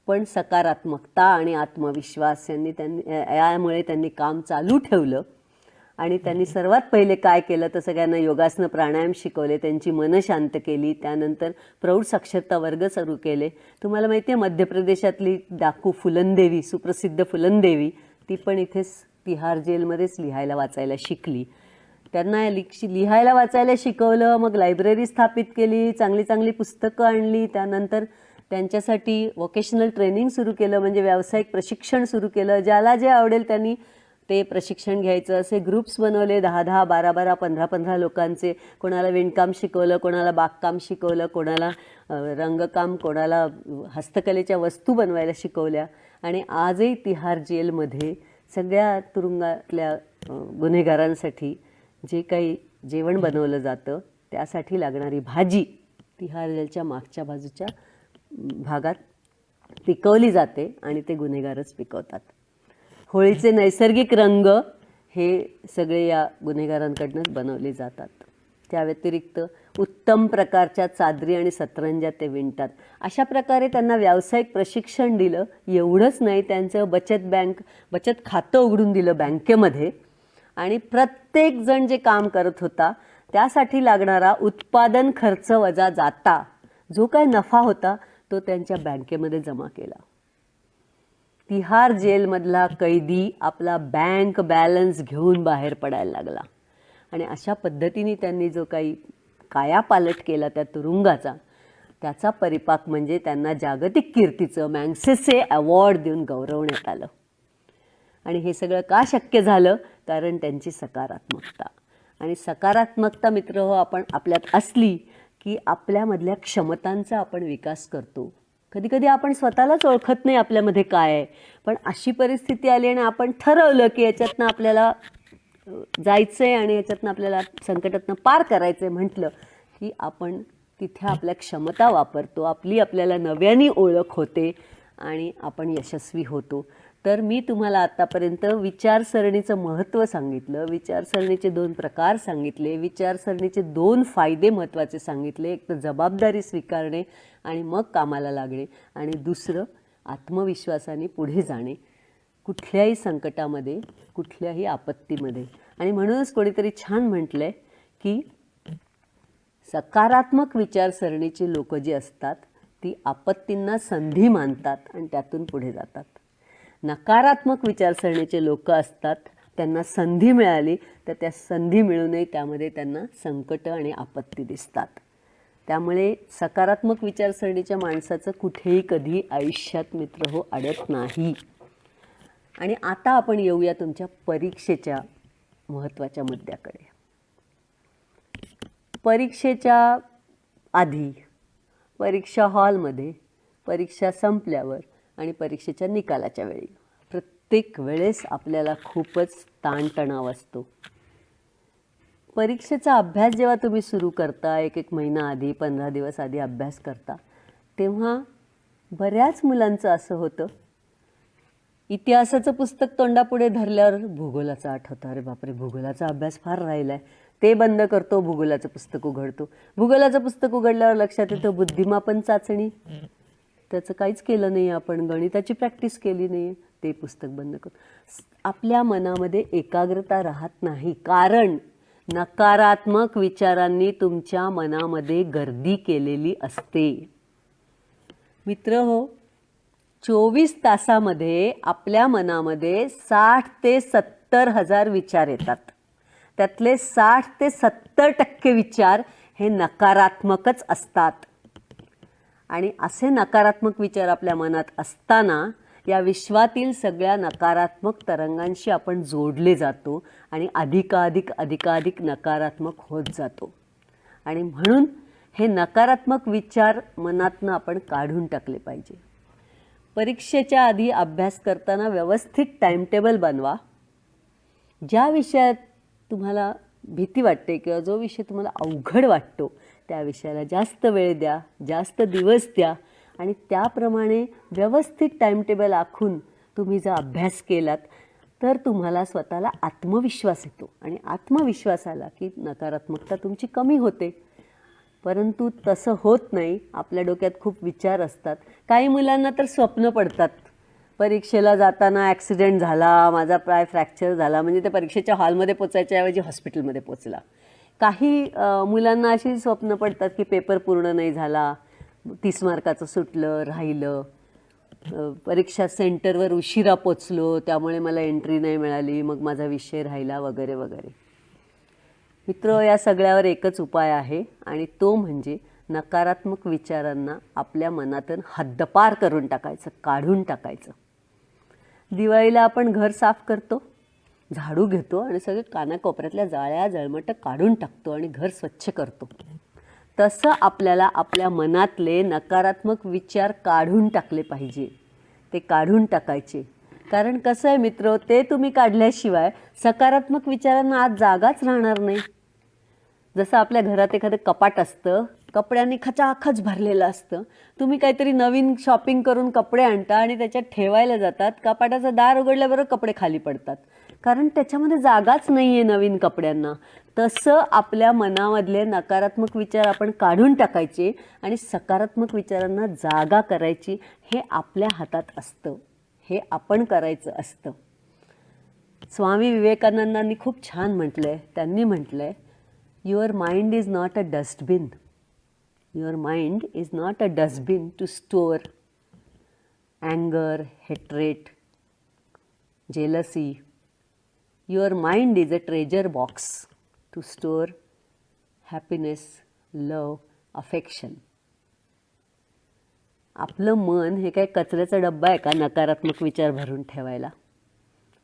पण सकारात्मकता आणि आत्मविश्वास यामुळे त्यांनी काम चालू ठेवलं. आणि त्यांनी सर्वात पहिले काय केलं तर सगळ्यांना योगासनं प्राणायाम शिकवले, त्यांची मनं शांत केली. त्यानंतर प्रौढ साक्षरता वर्ग सुरू केले. तुम्हाला माहिती आहे मध्य प्रदेशातली डाकू फुलनदेवी, सुप्रसिद्ध फुलनदेवी, ती पण इथेच तिहार जेलमध्येच लिहायला वाचायला शिकली. त्यांना लिहायला वाचायला शिकवलं, मग लायब्ररी स्थापित केली, चांगली चांगली पुस्तकं आणली. त्यानंतर त्यांच्यासाठी व्होकेशनल ट्रेनिंग सुरू केलं, म्हणजे व्यावसायिक प्रशिक्षण सुरू केलं. ज्याला जे आवडेल त्यांनी ते प्रशिक्षण घ्यायचं. असे ग्रुप्स बनवले 10-10, 12-12, 15-15 लोकांचे. कोणाला विणकाम शिकवलं, कोणाला बागकाम शिकवलं, कोणाला रंगकाम, कोणाला हस्तकलेच्या वस्तू बनवायला शिकवल्या. आणि आजही तिहार जेलमध्ये सगळ्या तुरुंगातल्या गुन्हेगारांसाठी जे काही जेवण बनवलं जातं त्यासाठी लागणारी भाजी तिहार जेलच्या मागच्या बाजूच्या भागात पिकवली जाते आणि ते गुन्हेगारच पिकवतात. होळीचे नैसर्गिक रंग हे सगळे या गुन्हेगारांकडूनच बनवले जातात. त्या व्यतिरिक्त उत्तम प्रकारच्या चादरी आणि सतरंज्या ते विणतात. अशा प्रकारे त्यांना व्यावसायिक प्रशिक्षण दिलं. एवढंच नाही, त्यांचं बचत खातं उघडून दिलं बँकेमध्ये. आणि प्रत्येक जण जे काम करत होता त्यासाठी लागणारा उत्पादन खर्च वजा जाता जो काय नफा होता तो त्यांच्या बँकेमध्ये जमा केला. तिहार जेलमधला कैदी आपला बँक बॅलन्स घेऊन बाहेर पडायला लागला. आणि अशा पद्धतीने त्यांनी जो काही कायापालट केला त्या तुरुंगाचा, त्याचा परिपाक म्हणजे त्यांना जागतिक कीर्तीचं मॅग्सेसे अवॉर्ड देऊन गौरवण्यात आलं. आणि हे सगळं का शक्य झालं? कारण त्यांची सकारात्मकता. आणि सकारात्मकता मित्र हो आपण आपल्यात असली की आपल्यामधल्या क्षमतांचा आपण विकास करतो. कधी कधी आपण स्वतःलाच ओळखत नाही आपल्यामध्ये काय आहे, पण अशी परिस्थिती आली आणि आपण ठरवलं की याच्यातनं आपल्याला जायचं आहे आणि याच्यातनं आपल्याला संकटातनं पार करायचं आहे म्हटलं की आपण तिथे आपल्या क्षमता वापरतो, आपल्याला नव्याने ओळख होते आणि आपण यशस्वी होतो. तर मी तुम्हाला आत्तापर्यंत विचारसरणीचं महत्त्व सांगितलं, विचारसरणीचे 2 प्रकार सांगितले, विचारसरणीचे 2 फायदे महत्त्वाचे सांगितले. एक तर जबाबदारी स्वीकारणे आणि मग कामाला लागणे, आणि दुसरं आत्मविश्वासाने पुढे जाणे कुठल्याही संकटामध्ये, कुठल्याही आपत्तीमध्ये. आणि म्हणूनच कोणीतरी छान म्हटलं आहे की सकारात्मक विचारसरणीची लोकं जी असतात ती आपत्तींना संधी मानतात आणि त्यातून पुढे जातात. नकारात्मक विचारसरणीचे लोक असतात, त्यांना संधी मिळाली तर त्या संधी मिळूनही त्यामध्ये त्यांना संकट आणि आपत्ती दिसतात. त्यामुळे सकारात्मक विचारसरणीच्या माणसाचं कुठेही कधी आयुष्यात मित्र हो अडत नाही. आणि आता आपण येऊया तुमच्या परीक्षेच्या महत्त्वाच्या मुद्द्याकडे. परीक्षेच्या आधी, परीक्षा हॉलमध्ये, परीक्षा संपल्यावर आणि परीक्षेच्या निकालाच्या वेळी प्रत्येक वेळेस आपल्याला खूपच ताणतणाव असतो. परीक्षेचा अभ्यास जेव्हा तुम्ही सुरू करता, 1 महिना आधी, 15 दिवस आधी अभ्यास करता, तेव्हा बऱ्याच मुलांचं असं होतं, इतिहासाचं पुस्तक तोंडापुढे धरल्यावर भूगोलाचं आठवतं. अरे बापरे, भूगोलाचा अभ्यास फार राहिला आहे. ते बंद करतो, भूगोलाचं पुस्तक उघडतो. भूगोलाचं पुस्तक उघडल्यावर लक्षात येतं बुद्धिमापन चाचणी, त्याचं काहीच केलं नाही आपण, गणिताची प्रॅक्टिस केली नाही, ते पुस्तक बंद करतो. आपल्या मनामध्ये एकाग्रता राहत नाही, कारण नकारात्मक विचारांनी तुमच्या मनामध्ये गर्दी केलेली असते. मित्र हो, 24 तासामध्ये आपल्या मनामध्ये 60 ते 70 हजार विचार येतात. त्यातले 60 ते 70% विचार हे नकारात्मकच असतात. आणि असे नकारात्मक विचार आपल्या मनात असताना या विश्वातील सगळ्या नकारात्मक तरंगांशी आपण जोडले जातो आणि अधिकाधिक नकारात्मक होत जातो. आणि म्हणून हे नकारात्मक विचार मनातनं आपण काढून टाकले पाहिजे. परीक्षेच्या आधी अभ्यास करताना व्यवस्थित टाईमटेबल बनवा. ज्या विषयात तुम्हाला भीती वाटते किंवा जो विषय तुम्हाला अवघड वाटतो त्या विषयाला जास्त वेळ द्या, जास्त दिवस द्या, आणि त्याप्रमाणे व्यवस्थित टाईमटेबल आखून तुम्ही जर अभ्यास केलात तर तुम्हाला स्वतःला आत्मविश्वास येतो. आणि आत्मविश्वास आला की नकारात्मकता तुमची कमी होते. परंतु तसं होत नाही. आपल्या डोक्यात खूप विचार असतात. काही मुलांना तर स्वप्न पडतात, परीक्षेला जाताना ॲक्सिडेंट झाला, माझा पाय फ्रॅक्चर झाला, म्हणजे त्या परीक्षेच्या हॉलमध्ये पोचायच्या ऐवजी हॉस्पिटलमध्ये पोचला. काही मुलांना अशी स्वप्न पडतात की पेपर पूर्ण नाही झाला, 30 मार्काचं सुटलं, राहिलं, परीक्षा सेंटरवर उशिरा पोचलो त्यामुळे मला एंट्री नाही मिळाली, मग माझा विषय राहिला, वगैरे वगैरे. मित्र, या सगळ्यावर एकच उपाय आहे आणि तो म्हणजे नकारात्मक विचारांना आपल्या मनातून हद्दपार करून टाकायचं, काढून टाकायचं. दिवाळीला आपण घर साफ करतो, झाडू घेतो आणि सगळे कानाकोपऱ्यातल्या जाळ्या जळमटं काढून टाकतो आणि घर स्वच्छ करतो. तसं आपल्याला आपल्या मनातले नकारात्मक विचार काढून टाकले पाहिजे. ते काढून टाकायचे. कारण कसं आहे मित्र, ते तुम्ही काढल्याशिवाय सकारात्मक विचारांना आज जागाच राहणार नाही. जसं आपल्या घरात एखादं कपाट असतं, कपड्यांनी खचाखच भरलेलं असतं. तुम्ही काहीतरी नवीन शॉपिंग करून कपडे आणता आणि त्याच्यात ठेवायला जातात. कपाटाचं दार उघडल्याबरोबर कपडे खाली पडतात, कारण त्याच्यामध्ये जागाच नाही आहे नवीन कपड्यांना. तसं आपल्या मनामधले नकारात्मक विचार आपण काढून टाकायचे आणि सकारात्मक विचारांना जागा करायची. हे आपल्या हातात असतं, हे आपण करायचं असतं. स्वामी विवेकानंदांनी खूप छान म्हटलं आहे. त्यांनी म्हटलं आहे, your mind is not a dustbin. Your mind is not a dustbin to store अँगर, hatred, jealousy. Your mind is a treasure box to store happiness, love, affection. आपलं मन हे काय कचऱ्याचा डब्बा आहे का नकारात्मक विचार भरून ठेवायला?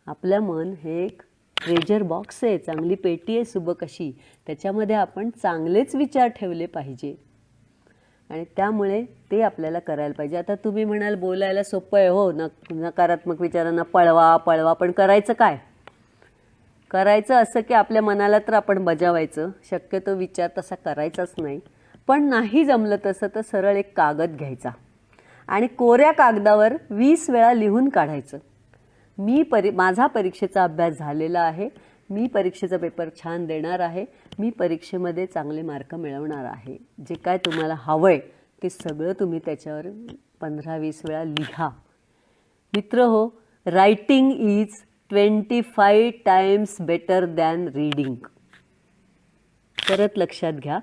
आपलं मन हे एक ट्रेजर बॉक्स आहे, चांगली पेटी आहे सुबक अशी. त्याच्यामध्ये आपण चांगलेच विचार ठेवले पाहिजे आणि त्यामुळे ते आपल्याला करायला पाहिजे. आता तुम्ही म्हणाल बोलायला सोपं आहे हो, नकारात्मक विचारांना पळवा, पण करायचं काय? करायचं असं की आपल्या मनाला तर आपण बजावायचं, शक्यतो विचार तसा करायचाच नाही. पण नाही जमलं तसं तर सरळ एक कागद घ्यायचा आणि कोऱ्या कागदावर 20 वेळा लिहून काढायचं. माझा परीक्षेचा अभ्यास झालेला आहे, मी परीक्षेचा पेपर छान देणार आहे, मी परीक्षेमध्ये चांगले मार्क मिळवणार आहे. जे काय तुम्हाला हवं आहे ते सगळं तुम्ही त्याच्यावर 15-20 वेळा लिहा. मित्र हो, writing is 25 times better than reading. परत लक्षात घ्या,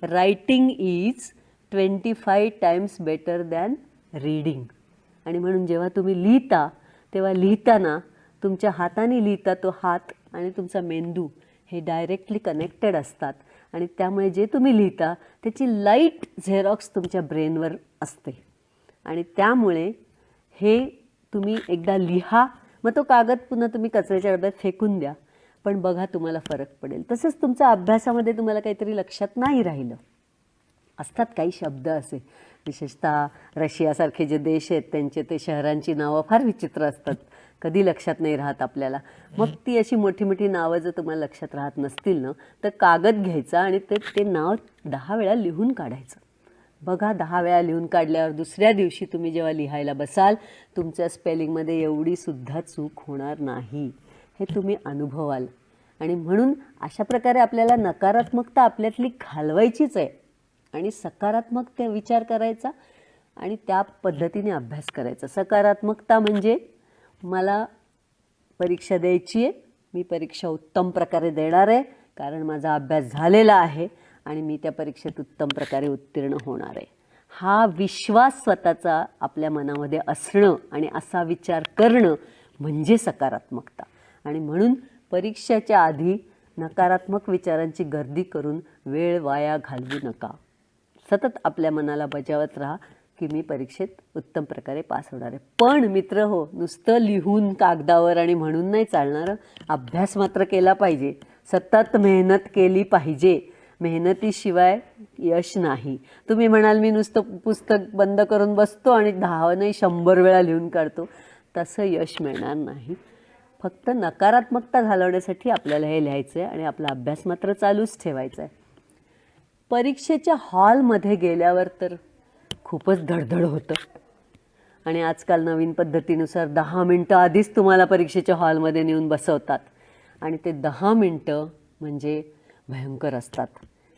writing is 25 times better than reading. आणि म्हणून जेव्हा तुम्ही लिहिता तेव्हा लिहिताना तुमच्या हाताने लिहिता, तो हात आणि तुमचा मेंदू हे डायरेक्टली कनेक्टेड असतात आणि त्यामुळे जे तुम्ही लिहिता त्याची लाईट झेरॉक्स तुमच्या ब्रेनवर असते आणि त्यामुळे हे तुम्ही एकदा लिहा. मग तो कागद पुन्हा तुम्ही कचऱ्याच्या डब्यात फेकून द्या, पण बघा तुम्हाला फरक पडेल. तसंच तुमच्या अभ्यासामध्ये तुम्हाला काहीतरी लक्षात नाही राहिलं. असतात काही शब्द असे, विशेषतः रशियासारखे जे देश आहेत त्यांचे ते शहरांची नावं फार विचित्र असतात, कधी लक्षात नाही राहत आपल्याला. मग ती अशी मोठी मोठी नावं जर तुम्हाला लक्षात राहत नसतील ना, तर कागद घ्यायचा आणि ते नाव 10 वेळा लिहून काढायचं. बघा 10 वेळा लिहून काढल्यावर दुसऱ्या दिवशी तुम्ही जेव्हा लिहायला बसाल, तुमच्या स्पेलिंगमध्ये एवढीसुद्धा चूक होणार नाही, हे तुम्ही अनुभवाल. आणि म्हणून अशा प्रकारे आपल्याला नकारात्मकता आपल्यातली घालवायचीच आहे आणि सकारात्मक विचार करायचा आणि त्या पद्धतीने अभ्यास करायचा. सकारात्मकता म्हणजे मला परीक्षा द्यायची आहे, मी परीक्षा उत्तम प्रकारे देणार आहे, कारण माझा अभ्यास झालेला आहे आणि मी त्या परीक्षेत उत्तम प्रकारे उत्तीर्ण होणार आहे. हा विश्वास स्वतःचा आपल्या मनामध्ये असणं आणि असा विचार करणं म्हणजे सकारात्मकता. आणि म्हणून परीक्षेच्या आधी नकारात्मक विचारांची गर्दी करून वेळ वाया घालवू नका. सतत आपल्या मनाला बजावत राहा की मी परीक्षेत उत्तम प्रकारे पास होणार आहे. पण मित्र हो, नुसतं लिहून कागदावर आणि म्हणून नाही चालणार. अभ्यास मात्र केला पाहिजे, सतत मेहनत केली पाहिजे. मेहनतीशिवाय यश नाही. तुम्ही म्हणाल मी नुसतं पुस्तक बंद करून बसतो आणि 10 नाही 100 वेळा लिहून काढतो, तसं यश मिळणार नाही. फक्त नकारात्मकता घालवण्यासाठी आपल्याला हे लिहायचं आहे आणि आपला अभ्यास मात्र चालूच ठेवायचा आहे. परीक्षेच्या हॉलमध्ये गेल्यावर तर खूपच धडधड होतं आणि आजकाल नवीन पद्धतीनुसार 10 मिनटं आधीच तुम्हाला परीक्षेच्या हॉलमध्ये नेऊन बसवतात आणि ते 10 मिनटं म्हणजे भयंकर असतात.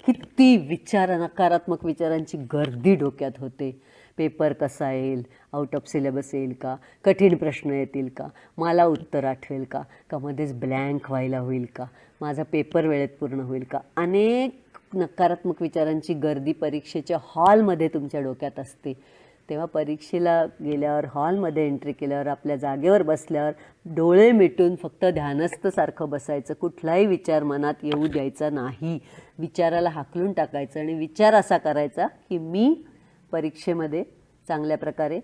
किती नकारात्मक विचारांची गर्दी डोक्यात होते. पेपर कसा येईल, आउट ऑफ सिलेबस येईल का, कठीण प्रश्न येतील का, मला उत्तर आठवेल का मध्येच ब्लँक व्हायला होईल का, माझा पेपर वेळेत पूर्ण होईल का. अनेक नकारात्मक विचारांची गर्दी परीक्षेच्या हॉलमध्ये तुमच्या डोक्यात असते. तेव्हा परीक्षेला गेल्यावर हॉलमध्ये एंट्री केल्यावर आपल्या जागेवर बसल्यावर डोळे मिटून फक्त ध्यानस्थसारखं बसायचं, कुठलाही विचार मनात येऊ द्यायचा नाही, विचाराला हाकलून टाकायचं आणि विचार असा करायचा की मी परीक्षेमध्ये चांगल्या प्रकारे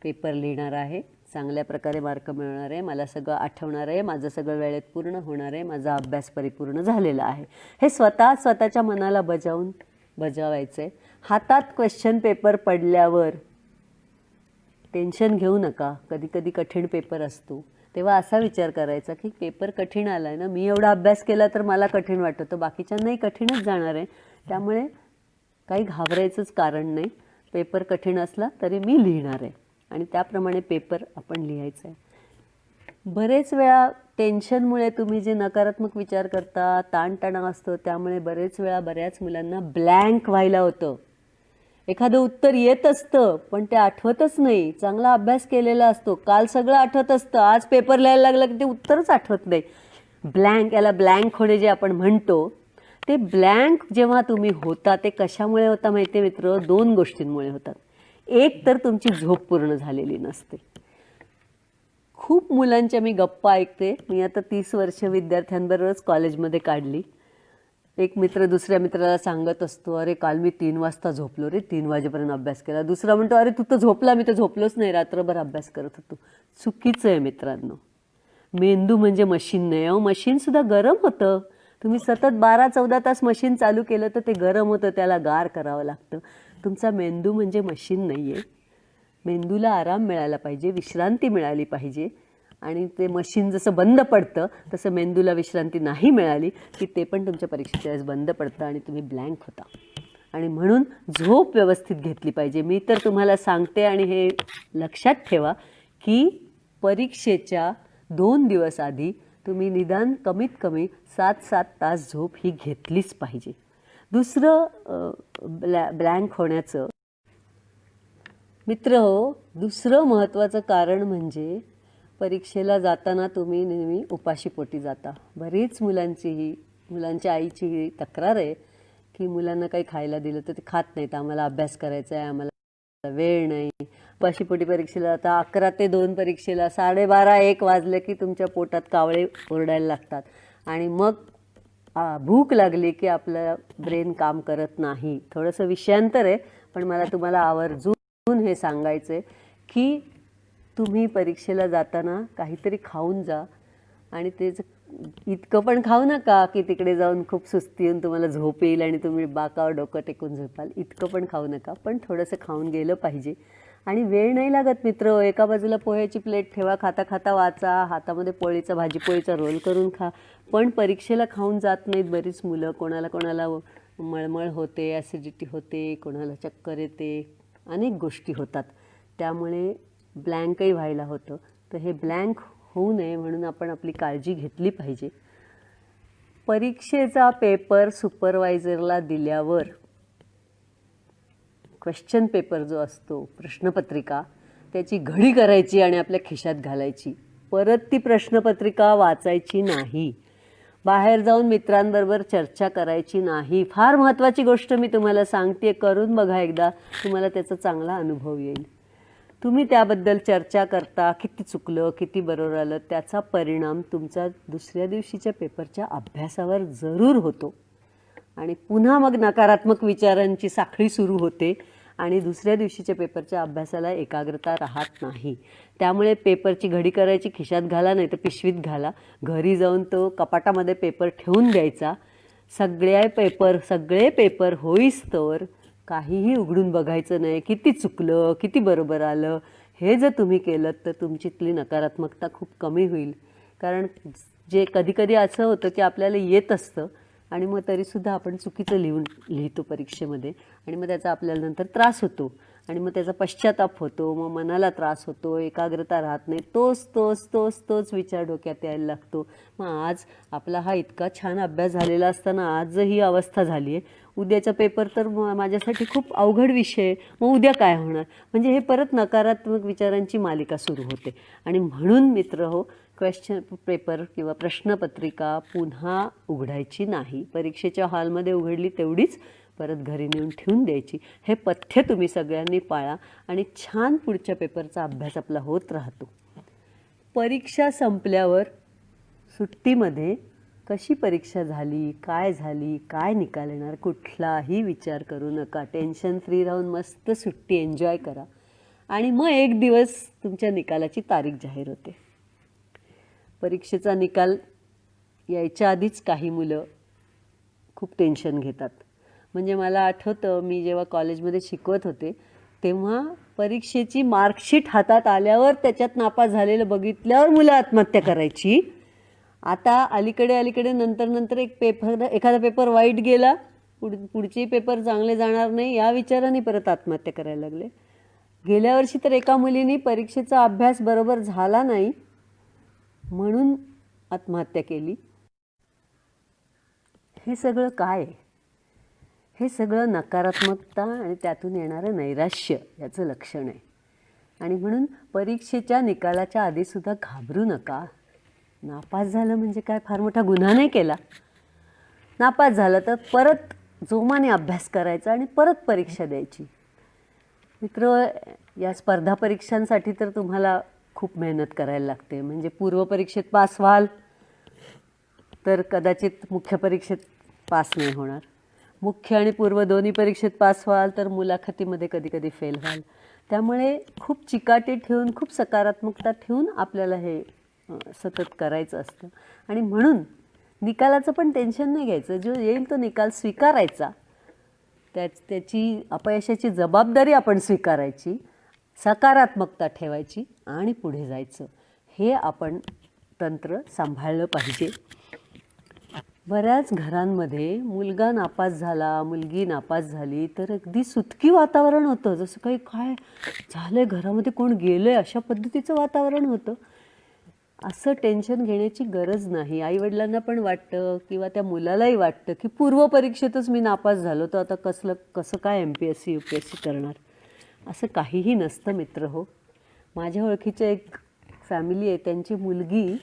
पेपर लिहिणार आहे, चांगल्या प्रकारे मार्क मिळवणार आहे, मला सगळं आठवणार आहे, माझं सगळं वेळेत पूर्ण होणार आहे, माझा अभ्यास परिपूर्ण झालेला आहे. हे स्वतःच्या मनाला बजावायचं आहे. हातात क्वेश्चन पेपर पडल्यावर टेन्शन घेऊ नका. कधी कधी कठीण पेपर असतो तेव्हा असा विचार करायचा की पेपर कठीण आला आहे ना, मी एवढा अभ्यास केला तर मला कठीण वाटतं, बाकीच्यांनाही कठीणच जाणार आहे, त्यामुळे काही घाबरायचंच कारण नाही. पेपर कठीण असला तरी मी लिहिणार आहे आणि त्याप्रमाणे पेपर आपण लिहायचा आहे. बरेच वेळा टेन्शनमुळे तुम्ही जे नकारात्मक विचार करता, ताणतणाव असतो, त्यामुळे बरेच वेळा बऱ्याच मुलांना ब्लँक व्हायला होतं. एखादं उत्तर येत असतं पण ते आठवतच नाही. चांगला अभ्यास केलेला असतो, काल सगळं आठवत असतं, आज पेपर लिहायला लागलं की ते उत्तरच आठवत नाही. ब्लँक, याला ब्लँक होणे जे आपण म्हणतो, ते ब्लँक जेव्हा तुम्ही होता ते कशामुळे होता माहिती आहे मित्र? 2 गोष्टींमुळे होतात. एक तर तुमची झोप पूर्ण झालेली नसते. खूप मुलांच्या मी गप्पा ऐकते. मी आता 30 वर्ष विद्यार्थ्यांबरोबरच कॉलेजमध्ये काढली. एक मित्र दुसऱ्या मित्राला सांगत असतो, अरे काल मी 3 वाजता झोपलो रे, 3 वाजेपर्यंत अभ्यास केला. दुसरा म्हणतो, अरे तू तर झोपला, मी तर झोपलोच नाही, रात्रभर अभ्यास करत होतो. चुकीचं आहे मित्रांनो. मेंदू म्हणजे मशीन नाही हो. मशीनसुद्धा गरम होतं. तुम्ही सतत 12-14 तास मशीन चालू केलं तर ते गरम होतं, त्याला गार करावं लागतं. तुमचा मेंदू म्हणजे मशीन नाही आहे. मेंदूला आराम मिळाला पाहिजे, विश्रांती मिळाली पाहिजे. आणि ते मशीन जसं बंद पडतं तसं मेंदूला विश्रांती नाही मिळाली की ते पण तुमच्या परीक्षेच्या वेळेस बंद पडतं आणि तुम्ही ब्लँक होता. आणि म्हणून झोप व्यवस्थित घेतली पाहिजे. मी तर तुम्हाला सांगते आणि हे लक्षात ठेवा की परीक्षेच्या 2 दिवस आधी तुम्ही निदान कमीत कमी 7-7 तास झोप ही घेतलीच पाहिजे. दुसरं ब्लँक होण्याचं मित्र हो, दुसरं महत्त्वाचं कारण म्हणजे परीक्षेला जाताना तुम्ही नेहमी उपाशीपोटी जाता. बरीच मुलांच्या आईची ही तक्रार आहे की मुलांना काही खायला दिलं तर ते खात नाहीत. आम्हाला अभ्यास करायचा आहे, आम्हाला वेळ नाही. उपाशीपोटी परीक्षेला जाता. 11 ते 2 परीक्षेला 12:30-1 वाजले की तुमच्या पोटात कावळे ओरडायला लागतात आणि मग भूक लागली की आपलं ब्रेन काम करत नाही. थोडंसं विषयांतर आहे पण मला तुम्हाला आवर्जून हे सांगायचं आहे की तुम्ही परीक्षेला जाताना काहीतरी खाऊन जा. आणि तेच इतकं पण खाऊ नका की तिकडे जाऊन खूप सुस्ती येऊन तुम्हाला झोप येईल आणि तुम्ही बाकावर डोकं टेकून झोपाल. इतकं पण खाऊ नका, पण थोडंसं खाऊन गेलं पाहिजे. आणि वेळ नाही लागत मित्र. एका बाजूला पोह्याची प्लेट ठेवा, खाता खाता वाचा, हातामध्ये भाजीपोळीचा रोल करून खा. पण परीक्षेला खाऊन जात नाहीत बरीच मुलं. कोणाला मळमळ होते, ॲसिडिटी होते, कोणाला चक्कर येते, अनेक गोष्टी होतात. त्यामुळे ब्लँकही व्हायला होतं. तर हे ब्लँक होऊ नये म्हणून आपण आपली काळजी घेतली पाहिजे. परीक्षेचा पेपर सुपरवायझरला दिल्यावर क्वेश्चन पेपर जो असतो, प्रश्नपत्रिका, त्याची घडी करायची आणि आपल्या खिशात घालायची. परत ती प्रश्नपत्रिका वाचायची नाही. बाहेर जाऊन मित्रांबरोबर चर्चा करायची नाही. फार महत्त्वाची गोष्ट मी तुम्हाला सांगते, करून बघा एकदा, तुम्हाला त्याचा चांगला अनुभव येईल. तुम्ही त्याबद्दल चर्चा करता, किती चुकलं, किती बरोबर आलं, त्याचा परिणाम तुमचा दुसऱ्या दिवशीच्या पेपरच्या अभ्यासावर जरूर होतो. आणि पुन्हा मग नकारात्मक विचारांची साखळी सुरू होते आणि दुसऱ्या दिवशीच्या पेपरच्या अभ्यासाला एकाग्रता राहत नाही. त्यामुळे पेपरची घडी करायची, खिशात घाला, नाही तर पिशवीत घाला. घरी जाऊन तो कपाटामध्ये पेपर ठेवून द्यायचा. सगळे पेपर होईस्तोवर काहीही उघडून बघायचं नाही. किती चुकलं, किती बरोबर आलं, हे जर तुम्ही केलं तर तुमच्यातली नकारात्मकता खूप कमी होईल. कारण जे कधीकधी असं होतं की आपल्याला येत असतं आणि मग तरीसुद्धा आपण चुकीचं लिहितो परीक्षेमध्ये आणि मग त्याचा आपल्याला नंतर त्रास होतो आणि मग त्याचा पश्चाताप होतो. मग मनाला त्रास होतो, एकाग्रता राहत नाही, तोच विचार डोक्यात यायला लागतो. मग आज आपला हा इतका छान अभ्यास झालेला असताना आज ही अवस्था झाली आहे. उद्याचा पेपर तर माझ्यासाठी खूप अवघड विषय आहे, मग उद्या काय होणार? म्हणजे हे परत नकारात्मक विचारांची मालिका सुरू होते. आणि म्हणून मित्र हो, क्वेश्चन पेपर किंवा प्रश्नपत्रिका पुन्हा उघडायची नाही. परीक्षेच्या हॉलमध्ये उघडली तेवढीच, परत घरी नेऊन ठेवून द्यायची. हे पथ्य तुम्ही सगळ्यांनी पाळा आणि छान पुढच्या पेपरचा अभ्यास आपला होत राहतो. परीक्षा संपल्यावर सुट्टीमध्ये कशी परीक्षा झाली, काय निकाल येणार, कुठलाही विचार करू नका. टेन्शन फ्री राहून मस्त सुट्टी एन्जॉय करा आणि मग एक दिवस तुमच्या निकालाची तारीख जाहीर होते. परीक्षेचा निकाल यायच्या आधीच काही मुलं खूप टेन्शन घेतात. म्हणजे मला आठवतं, मी जेव्हा कॉलेजमध्ये शिकवत होते तेव्हा परीक्षेची मार्कशीट हातात आल्यावर त्याच्यात नापास झालेलं बघितल्यावर मुलं आत्महत्या करायची. आता अलीकडे नंतर एखादा पेपर वाईट गेला, पुढचे पेपर चांगले जाणार नाही या विचाराने परत आत्महत्या करायला लागले. गेल्या वर्षी तर एका मुलीने परीक्षेचा अभ्यास बरोबर झाला नाही म्हणून आत्महत्या केली. हे सगळं काय आहे? हे सगळं नकारात्मकता आणि त्यातून येणारं नैराश्य याचं लक्षण आहे. आणि म्हणून परीक्षेच्या निकालाच्या आधीसुद्धा घाबरू नका. नापास झालं म्हणजे काय फार मोठा गुन्हा नाही केला. नापास झालं तर परत जोमाने अभ्यास करायचा आणि परत परीक्षा द्यायची. मित्र, या स्पर्धा परीक्षांसाठी तर तुम्हाला खूप मेहनत करायला लागते. म्हणजे पूर्वपरीक्षेत पास व्हाल तर कदाचित मुख्य परीक्षेत पास नाही होणार. मुख्य आणि पूर्व दोन्ही परीक्षेत पास व्हाल तर मुलाखतीमध्ये कधी फेल व्हाल. त्यामुळे खूप चिकाटी ठेवून, खूप सकारात्मकता ठेवून आपल्याला हे सतत करायचं असतं. आणि म्हणून निकालाचं पण टेन्शन नाही घ्यायचं. जो येईल तो निकाल स्वीकारायचा, त्याची अपयशाची जबाबदारी आपण स्वीकारायची, सकारात्मकता ठेवायची आणि पुढे जायचं. हे आपण तंत्र सांभाळलं पाहिजे. बऱ्याच घरांमध्ये मुलगा नापास झाला, मुलगी नापास झाली तर अगदी सुतकी वातावरण होतं. जसं काही काय झालं आहे, घरामध्ये कोण गेलं आहे अशा पद्धतीचं वातावरण होतं. असं टेन्शन घेण्याची गरज नाही. आईवडिलांना पण वाटतं किंवा त्या मुलालाही वाटतं की पूर्वपरीक्षेतच मी नापास झालो तर आता कसं काय MPSC UPSC करणार. असं काहीही नसतं मित्र हो. माझ्या ओळखीच्या एक फॅमिली आहे, त्यांची मुलगी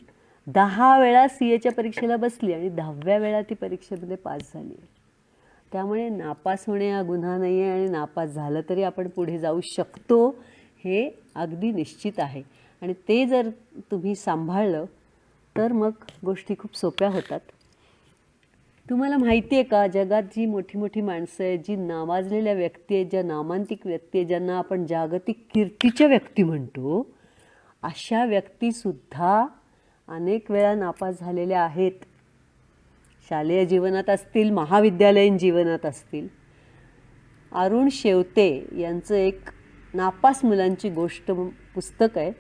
10 वेळा CAच्या परीक्षेला बसली आणि 10व्या वेळा ती परीक्षेमध्ये पास झाली. त्यामुळे नापास होणे हा गुन्हा नाही आहे आणि नापास झालं तरी आपण पुढे जाऊ शकतो हे अगदी निश्चित आहे. आणि ते जर तुम्ही सांभाळलं तर मग गोष्टी खूप सोप्या होतात. तुम्हाला माहिती आहे का, जगात जी मोठी माणसं आहेत, जी नावाजलेल्या व्यक्ती आहेत, ज्या नामांतिक व्यक्ती आहेत, ज्यांना आपण जागतिक कीर्तीच्या व्यक्ती म्हणतो, अशा व्यक्तीसुद्धा अनेक वेळा नापास झालेल्या आहेत. शालेय जीवनात असतील, महाविद्यालयीन जीवनात असतील. अरुण शेवते यांचं एक नापास मुलांची गोष्ट पुस्तक आहे,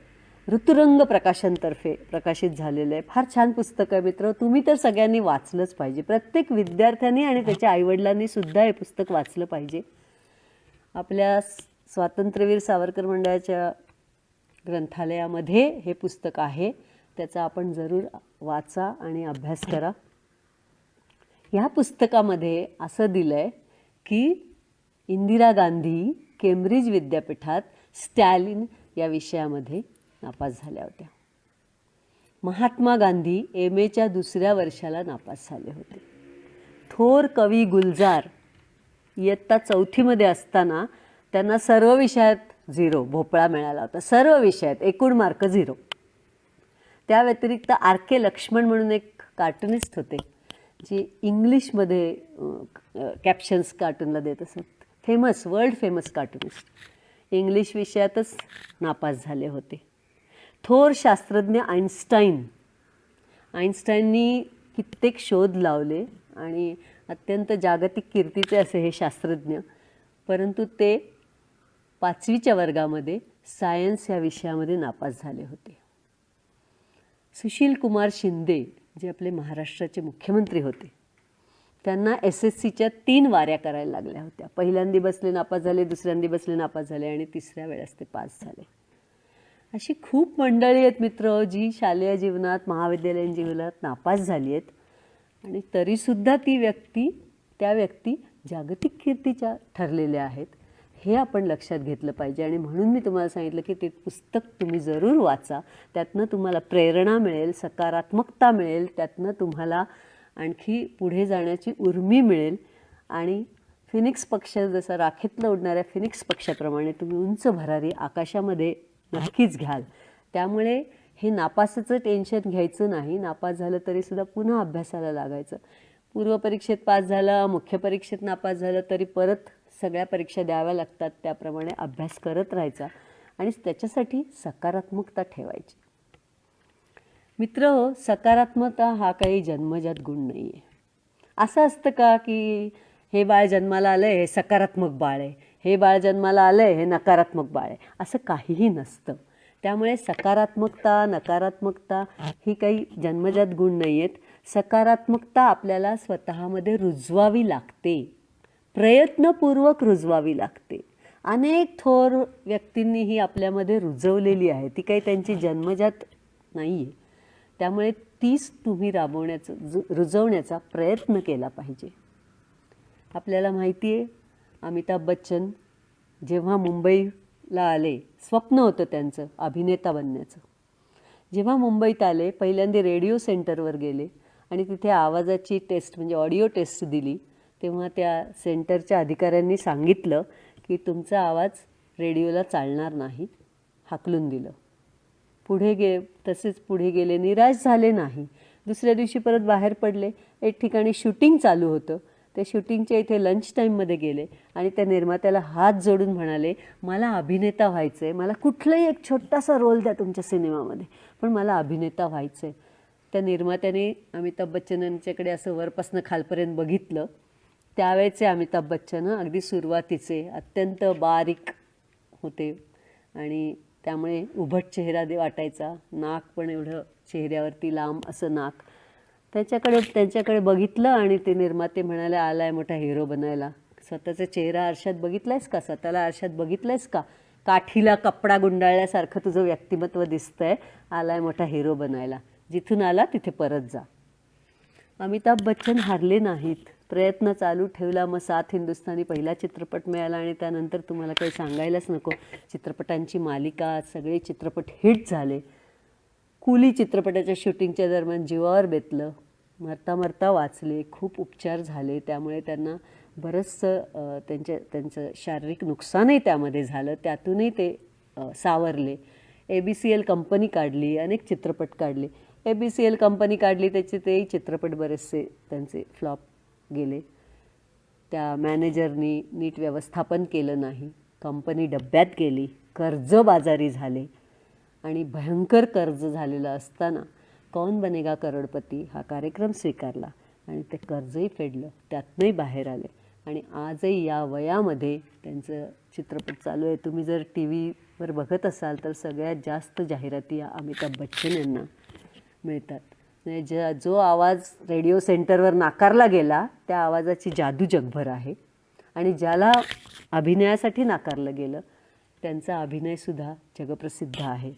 ऋतुरंग प्रकाशनतर्फे प्रकाशित झालेलं आहे. फार छान पुस्तक आहे मित्र, तुम्ही तर सगळ्यांनी वाचलंच पाहिजे. प्रत्येक विद्यार्थ्यांनी आणि त्याच्या आईवडिलांनी सुद्धा हे पुस्तक वाचलं पाहिजे. आपल्या स्वातंत्र्यवीर सावरकर मंडळाच्या ग्रंथालयामध्ये हे पुस्तक आहे. त्याचा आपण जरूर वाचा आणि अभ्यास करा. ह्या पुस्तकामध्ये असं दिलं आहे की इंदिरा गांधी केम्ब्रिज विद्यापीठात स्टॅलिन या विषयामध्ये नापास झाल्या होत्या. महात्मा गांधी MAच्या 2ऱ्या वर्षाला नापास झाले होते. थोर कवी गुलजार इयत्ता 4थीमध्ये असताना त्यांना सर्व विषयात 0 भोपळा मिळाला होता. सर्व विषयात एकूण मार्क 0. त्या व्यतिरिक्त RK लक्ष्मण म्हणून एक कार्टुनिस्ट होते, जे इंग्लिशमध्ये कॅप्शन्स कार्टूनला देत असत. World famous cartoonist. इंग्लिश विषयातच नापास झाले होते. थोर शास्त्रज्ञ आइन्स्टाईननी कित्येक शोध लावले आणि अत्यंत जागतिक कीर्तीचे असे हे शास्त्रज्ञ, परंतु ते 5वीच्या वर्गामध्ये सायन्स या विषयामध्ये नापास झाले होते. सुशील कुमार शिंदे, जे आपले महाराष्ट्राचे मुख्यमंत्री होते, त्यांना SSCच्या 3 वाऱ्या करायला लागल्या होत्या. पहिल्यांदा बसले नापास झाले, दुसऱ्यांदा बसले नापास झाले आणि तिसऱ्या वेळेस ते पास झाले. अशी खूप मंडळी आहेत मित्र, जी शालेय जीवनात, महाविद्यालयीन जीवनात नापास झाली आहेत आणि तरीसुद्धा त्या व्यक्ती जागतिक कीर्तीच्या ठरलेल्या आहेत. हे आपण लक्षात घेतलं पाहिजे. आणि म्हणून मी तुम्हाला सांगितलं की ते पुस्तक तुम्ही जरूर वाचा. त्यातनं तुम्हाला प्रेरणा मिळेल, सकारात्मकता मिळेल, त्यातनं तुम्हाला आणखी पुढे जाण्याची उर्मी मिळेल आणि फिनिक्स पक्ष जसा राखेतनं उडणाऱ्या फिनिक्स पक्षाप्रमाणे तुम्ही उंच भरारी आकाशामध्ये नक्कीच घ्याल. त्यामुळे हे नापासाचं टेन्शन घ्यायचं नाही. नापास झालं तरीसुद्धा पुन्हा अभ्यासाला लागायचं. पूर्वपरीक्षेत पास झाला, मुख्य परीक्षेत नापास झालं तरी परत सगळ्या परीक्षा द्याव्या लागतात. त्याप्रमाणे अभ्यास करत राहायचा आणि त्याच्यासाठी सकारात्मकता ठेवायची. मित्रहो, सकारात्मकता हा काही जन्मजात गुण नाही आहे. असं असतं का की हे बाळ जन्माला आलं आहे हे सकारात्मक बाळ आहे, हे बाळ जन्माला आलं आहे हे नकारात्मक बाळ आहे, असं काहीही नसतं. त्यामुळे सकारात्मकता नकारात्मकता ही काही जन्मजात गुण नाही आहेत. सकारात्मकता आपल्याला स्वतःमध्ये रुजवावी लागते, प्रयत्नपूर्वक रुजवावी लागते. अनेक थोर व्यक्तींनी ही आपल्यामध्ये रुजवलेली आहे, ती काही त्यांची जन्मजात नाही आहे. त्यामुळे तीच तुम्ही रुजवण्याचा प्रयत्न केला पाहिजे. आपल्याला माहिती आहे, अमिताभ बच्चन जेव्हा मुंबईला आले, स्वप्न होतं त्यांचं अभिनेता बनण्याचं. जेव्हा मुंबईत आले, पहिल्यांदा रेडिओ सेंटरवर गेले आणि तिथे आवाजाची टेस्ट म्हणजे ऑडिओ टेस्ट दिली. तेव्हा त्या सेंटरच्या अधिकाऱ्यांनी सांगितलं की तुमचा आवाज रेडिओला चालणार नाही, हाकलून दिलं. तसेच पुढे गेले, निराश झाले नाही. दुसऱ्या दिवशी परत बाहेर पडले. एक ठिकाणी शूटिंग चालू होतं. ते शूटिंगच्या इथे लंच टाईममध्ये गेले आणि त्या निर्मात्याला हात जोडून म्हणाले, मला अभिनेता व्हायचं आहे, मला कुठलाही एक छोटासा रोल द्या तुमच्या सिनेमामध्ये, पण मला अभिनेता व्हायचं आहे. त्या निर्मात्याने अमिताभ बच्चन यांच्याकडे असं वरपासनं खालपर्यंत बघितलं. त्यावेळेचे अमिताभ बच्चन अगदी सुरुवातीचे अत्यंत बारीक होते आणि त्यामुळे उभट चेहरा वाटायचा. नाक पण एवढं चेहऱ्यावरती लांब असं नाक. त्यांच्याकडे बघितलं आणि ते निर्माते म्हणाले, आलाय मोठा हिरो बनायला. स्वतःचा चेहरा आरशात बघितलायस का? स्वतःला आरशात बघितलंयस का? काठीला कपडा गुंडाळल्यासारखं तुझं व्यक्तिमत्व दिसतंय. आलाय मोठा हिरो बनायला. जिथून आला तिथे परत जा. अमिताभ बच्चन हारले नाहीत, प्रयत्न चालू ठेवला. मग 7 हिंदुस्थानी पहिला चित्रपट मिळाला आणि त्यानंतर तुम्हाला काही सांगायलाच नको, चित्रपटांची मालिका, सगळे चित्रपट हिट झाले. कुली चित्रपटाच्या शूटिंगच्या दरम्यान जीवावर बेतलं, मरता मरता वाचले, खूप उपचार झाले. त्यामुळे त्यांना बरंचसं त्यांचं शारीरिक नुकसानही त्यामध्ये झालं. त्यातूनही ते सावरले. ABCL कंपनी काढली, अनेक चित्रपट काढले. ABCL कंपनी काढली, त्याचे तेही चित्रपट बरेचसे त्यांचे फ्लॉप गेले. त्या मॅनेजरनी नीट व्यवस्थापन केलं नाही, कंपनी डब्यात गेली, कर्जबाजारी झाले आणि भयंकर कर्ज झालेलं असताना कौन बनेगा करोडपती हा कार्यक्रम स्वीकारला आणि ते कर्जही फेडलं, त्यातनंही बाहेर आले आणि आजही या वयामध्ये त्यांचं चित्रपट चालू आहे. तुम्ही जर TV वर बघत असाल तर सगळ्यात जास्त जाहिराती या अमिताभ बच्चन यांना मिळतात. म्हणजे जो आवाज रेडिओ सेंटरवर नाकारला गेला त्या आवाजाची जादू जगभर आहे आणि ज्याला अभिनयासाठी नाकारलं गेलं त्यांचा अभिनयसुद्धा जगप्रसिद्ध आहे.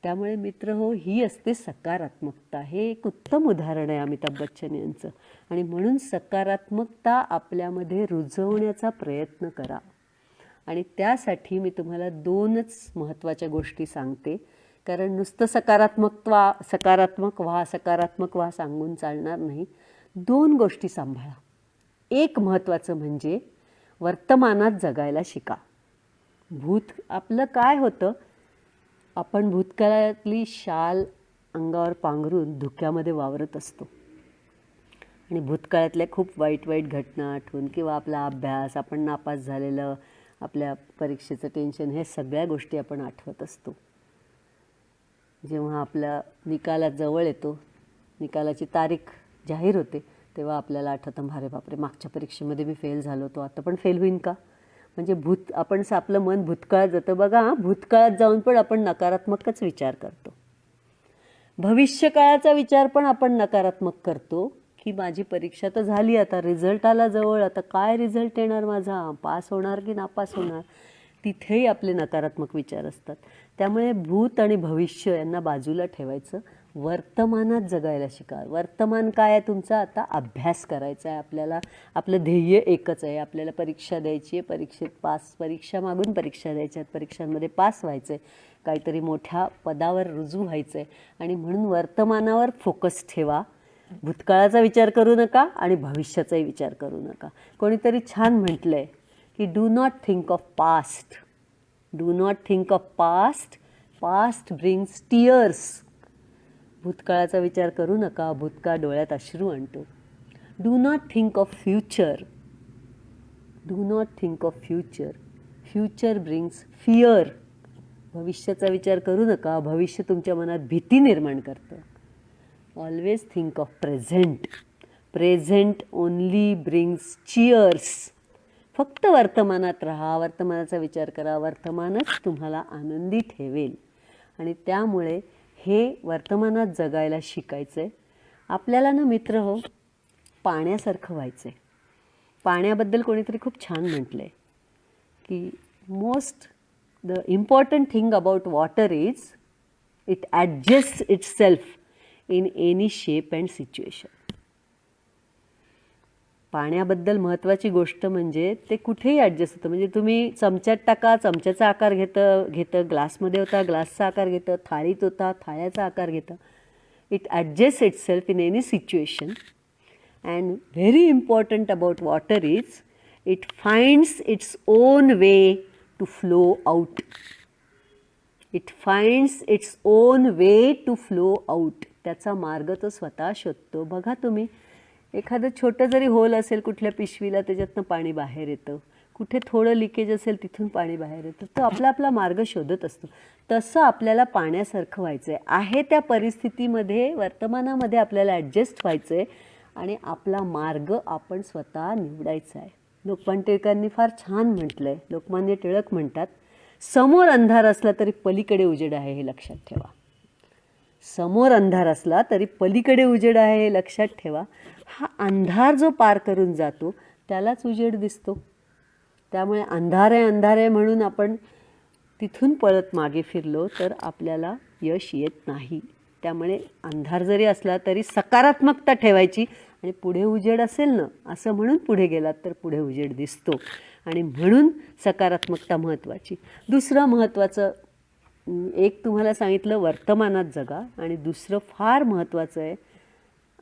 त्यामुळे मित्र हो, ही असते सकारात्मकता. हे एक उत्तम उदाहरण आहे अमिताभ बच्चन यांचं आणि म्हणून सकारात्मकता आपल्यामध्ये रुजवण्याचा प्रयत्न करा. आणि त्यासाठी मी तुम्हाला 2च महत्त्वाच्या गोष्टी सांगते, कारण नुसतं सकारात्मक व्हा सांगून चालणार नाही. 2 गोष्टी सांभाळा. एक महत्त्वाचं म्हणजे वर्तमानात जगायला शिका. आपलं काय होतं, आपण भूतकाळातली शाल अंगावर पांघरून धुक्यामध्ये वावरत असतो आणि भूतकाळातल्या खूप वाईट घटना आठवून किंवा आपला अभ्यास, आपण नापास झालेलं, आपल्या परीक्षेचं टेन्शन, हे सगळ्या गोष्टी आपण आठवत असतो. जेव्हा आपला निकाला जवळ येतो, निकालाची तारीख जाहीर होते, तेव्हा आपल्याला आठवतं, अरे बापरे, मागच्या परीक्षेमध्ये मी फेल झालो होतो, आता पण फेल होईन का? म्हणजे आपण आपलं मन भूतकाळात जातं. बघा, भूतकाळात जाऊन पण आपण नकारात्मकच विचार करतो. भविष्यकाळाचा विचार पण आपण नकारात्मक करतो की माझी परीक्षा तर झाली, आता रिझल्ट आला जवळ, आता काय रिझल्ट येणार माझा, पास होणार की नापास होणार, तिथेही आपले नकारात्मक विचार असतात. त्यामुळे भूत आणि भविष्य यांना बाजूला ठेवायचं, वर्तमानात जगायला शिका. वर्तमान काय आहे तुमचा? आता अभ्यास करायचा आहे आपल्याला. आपलं ध्येय एकच आहे, आपल्याला परीक्षा द्यायची आहे, परीक्षा मागून परीक्षा द्यायच्या आहेत, परीक्षांमध्ये पास व्हायचं आहे, काहीतरी मोठ्या पदावर रुजू व्हायचं आहे आणि म्हणून वर्तमानावर फोकस ठेवा भूतकाळाचा विचार करू नका आणि भविष्याचाही विचार करू नका. कोणीतरी छान म्हटलं आहे की do not think of past, do not think of past, past brings tears. भूतकाळाचा विचार करू नका, भूतकाळ डोळ्यात अश्रू आणतो. Do not think of future, do not think of future, future brings fear. भविष्याचा विचार करू नका, भविष्य तुमच्या मनात भीती निर्माण करतं. Always think of present, present only brings cheers. फक्त वर्तमानात राहा, वर्तमानाचा विचार करा, वर्तमानच तुम्हाला आनंदी ठेवेल. आणि त्यामुळे हे वर्तमानात जगायला शिकायचं आहे. आपल्याला ना मित्र हो, पाण्यासारखं व्हायचं आहे. पाण्याबद्दल कोणीतरी खूप छान म्हटलं आहे की the important thing about water is it adjust itself in any shape and situation. पाण्याबद्दल महत्त्वाची गोष्ट म्हणजे ते कुठेही ॲडजस्ट होतं. म्हणजे तुम्ही चमच्यात टाका, चमच्याचा आकार घेतं, ग्लासमध्ये होता, ग्लासचा आकार घेतं, थाळीत होता, थाळ्याचा आकार घेतं. It adjust itself in any situation. And very important about water is it finds its own way to flow out. It finds its own way to flow out. त्याचा मार्ग तो स्वतः शोधतो. बघा तुम्ही, एखादं छोटं जरी होल असेल कुठल्या पिशवीला, त्याच्यातनं पाणी बाहेर येतं. कुठे थोडं लिकेज असेल तिथून पाणी बाहेर येतं. तो आपला आपला मार्ग शोधत असतो. तसं आपल्याला पाण्यासारखं व्हायचं आहे त्या परिस्थितीमध्ये, वर्तमानामध्ये आपल्याला ॲडजस्ट व्हायचं आहे आणि आपला मार्ग आपण स्वतः निवडायचा आहे. लोकमान्य टिळकांनी फार छान म्हटलं आहे. लोकमान्य टिळक म्हणतात, समोर अंधार असला तरी पलीकडे उजेड आहे हे लक्षात ठेवा. समोर अंधार असला तरी पलीकडे उजेड आहे हे लक्षात ठेवा. हा अंधार जो पार करून जातो त्यालाच उजेड दिसतो. त्यामुळे अंधार आहे म्हणून आपण तिथून पळत मागे फिरलो तर आपल्याला यश येत नाही. त्यामुळे अंधार जरी असला तरी सकारात्मकता ठेवायची आणि पुढे उजेड असेल ना असं म्हणून पुढे गेलात तर पुढे उजेड दिसतो. आणि म्हणून सकारात्मकता महत्त्वाची. दुसरं महत्त्वाचं, एक तुम्हाला सांगितलं वर्तमानात जगा, आणि दुसरं फार महत्त्वाचं आहे,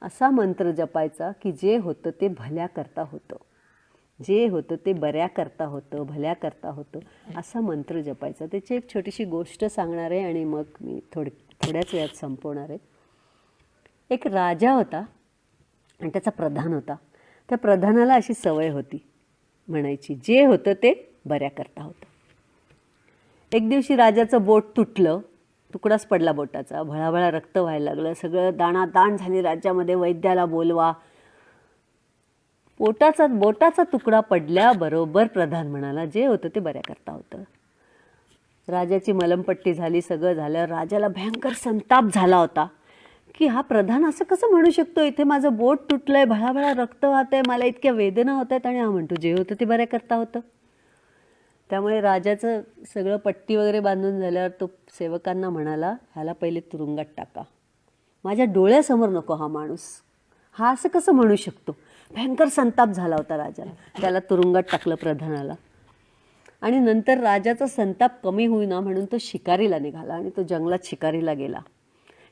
असा मंत्र जपायचा की जे होतं ते भल्याकरता होतं, जे होतं ते बऱ्याकरता होतं, भल्याकरता होतं, असा मंत्र जपायचा. त्याची एक छोटीशी गोष्ट सांगणार आहे आणि मग मी थोड्याच वेळात संपवणार आहे. एक राजा होता आणि त्याचा प्रधान होता. त्या प्रधानाला अशी सवय होती म्हणायची, जे होतं ते बऱ्याकरता होतं. एक दिवशी राजाचं बोट तुटलं, तुकडाच पडला बोटाचा, भळाभळा रक्त व्हायला लागलं, सगळं दाणादाण झाली राज्यामध्ये, वैद्याला बोलवा. बोटाचा तुकडा पडल्याबरोबर प्रधान म्हणाला, जे होतं ते बऱ्याकरता होतं. राजाची मलमपट्टी झाली, सगळं झालं. राजाला भयंकर संताप झाला होता की हा प्रधान असं कसं म्हणू शकतो, इथे माझं बोट तुटलंय, भळाभळा रक्त वाहत आहे, मला इतक्या वेदना होत आहेत, आणि हा म्हणतो जे होतं ते बऱ्याकरता होतं. त्यामुळे राजाचं सगळं पट्टी वगैरे बांधून झाल्यावर तो सेवकांना म्हणाला, ह्याला पहिले तुरुंगात टाका, माझ्या डोळ्यासमोर नको हा माणूस, हा असं कसं म्हणू शकतो. भयंकर संताप झाला होता राजाला. त्याला तुरुंगात टाकलं प्रधानाला. आणि नंतर राजाचा संताप कमी होईना म्हणून तो शिकारीला निघाला आणि तो जंगलात शिकारीला गेला.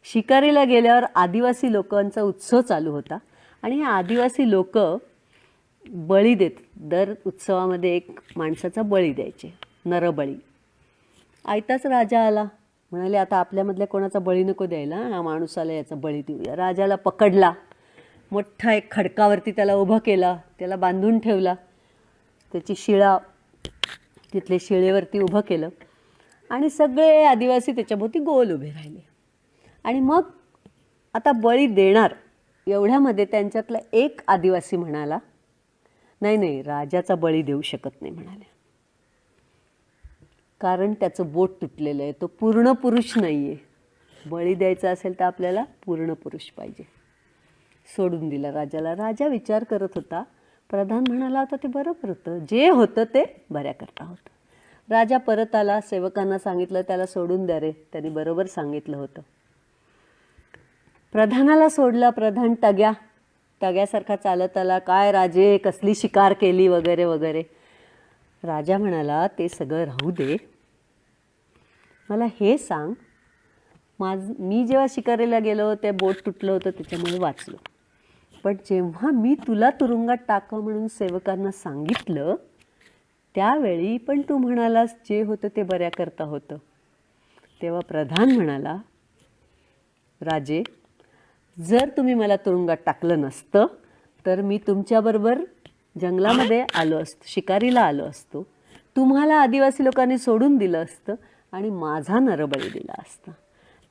शिकारीला गेल्यावर आदिवासी लोकांचा उत्सव चालू होता आणि हे आदिवासी लोक बळी देत, दर उत्सवामध्ये एक माणसाचा बळी द्यायचे, नरबळी. आयताच राजा आला, म्हणाले आता आपल्यामधल्या कोणाचा बळी नको द्यायला, हा माणूस आला याचा बळी देऊया. राजाला पकडला, मोठा एक खडकावरती त्याला उभं केला, त्याला बांधून ठेवला, त्याची शिळा तिथले शिळेवरती उभं केलं आणि सगळे आदिवासी त्याच्याभोवती गोल उभे राहिले. आणि मग आता बळी देणार एवढ्यामध्ये त्यांच्यातला एक आदिवासी म्हणाला, नाही, राजाचा बळी देऊ शकत नाही म्हणाले, कारण त्याचं बोट तुटलेलं आहे, तो पूर्ण पुरुष नाही आहे. बळी द्यायचा असेल तर आपल्याला पूर्ण पुरुष पाहिजे. सोडून दिला राजाला. राजा विचार करत होता, प्रधान म्हणाला होता ते बरोबर होतं, जे होतं ते बऱ्याकरता होतं. राजा परत आला, सेवकांना सांगितलं त्याला सोडून द्या रे, त्यांनी बरोबर सांगितलं होतं. प्रधानाला सोडला. प्रधान टग्यासारखा चालत आला, काय राजे कसली शिकार केली वगैरे वगैरे. राजा म्हणाला, ते सगळं राहू दे, मला हे सांग, मी जेव्हा शिकारीला गेलो ते बोट तुटलं होतं त्याच्यामुळे वाचलो, पण जेव्हा मी तुला तुरुंगात टाका म्हणून सेवकांना सांगितलं त्यावेळी पण तू म्हणालास जे होतं ते बऱ्याकरता होतं. तेव्हा प्रधान म्हणाला, राजे, जर तुम्ही मला तुरुंगात टाकलं नसतं तर मी तुमच्याबरोबर जंगलामध्ये आलो असतो, शिकारीला आलो असतो, तुम्हाला आदिवासी लोकांनी सोडून दिलं असतं आणि माझा नरबळी दिला असता.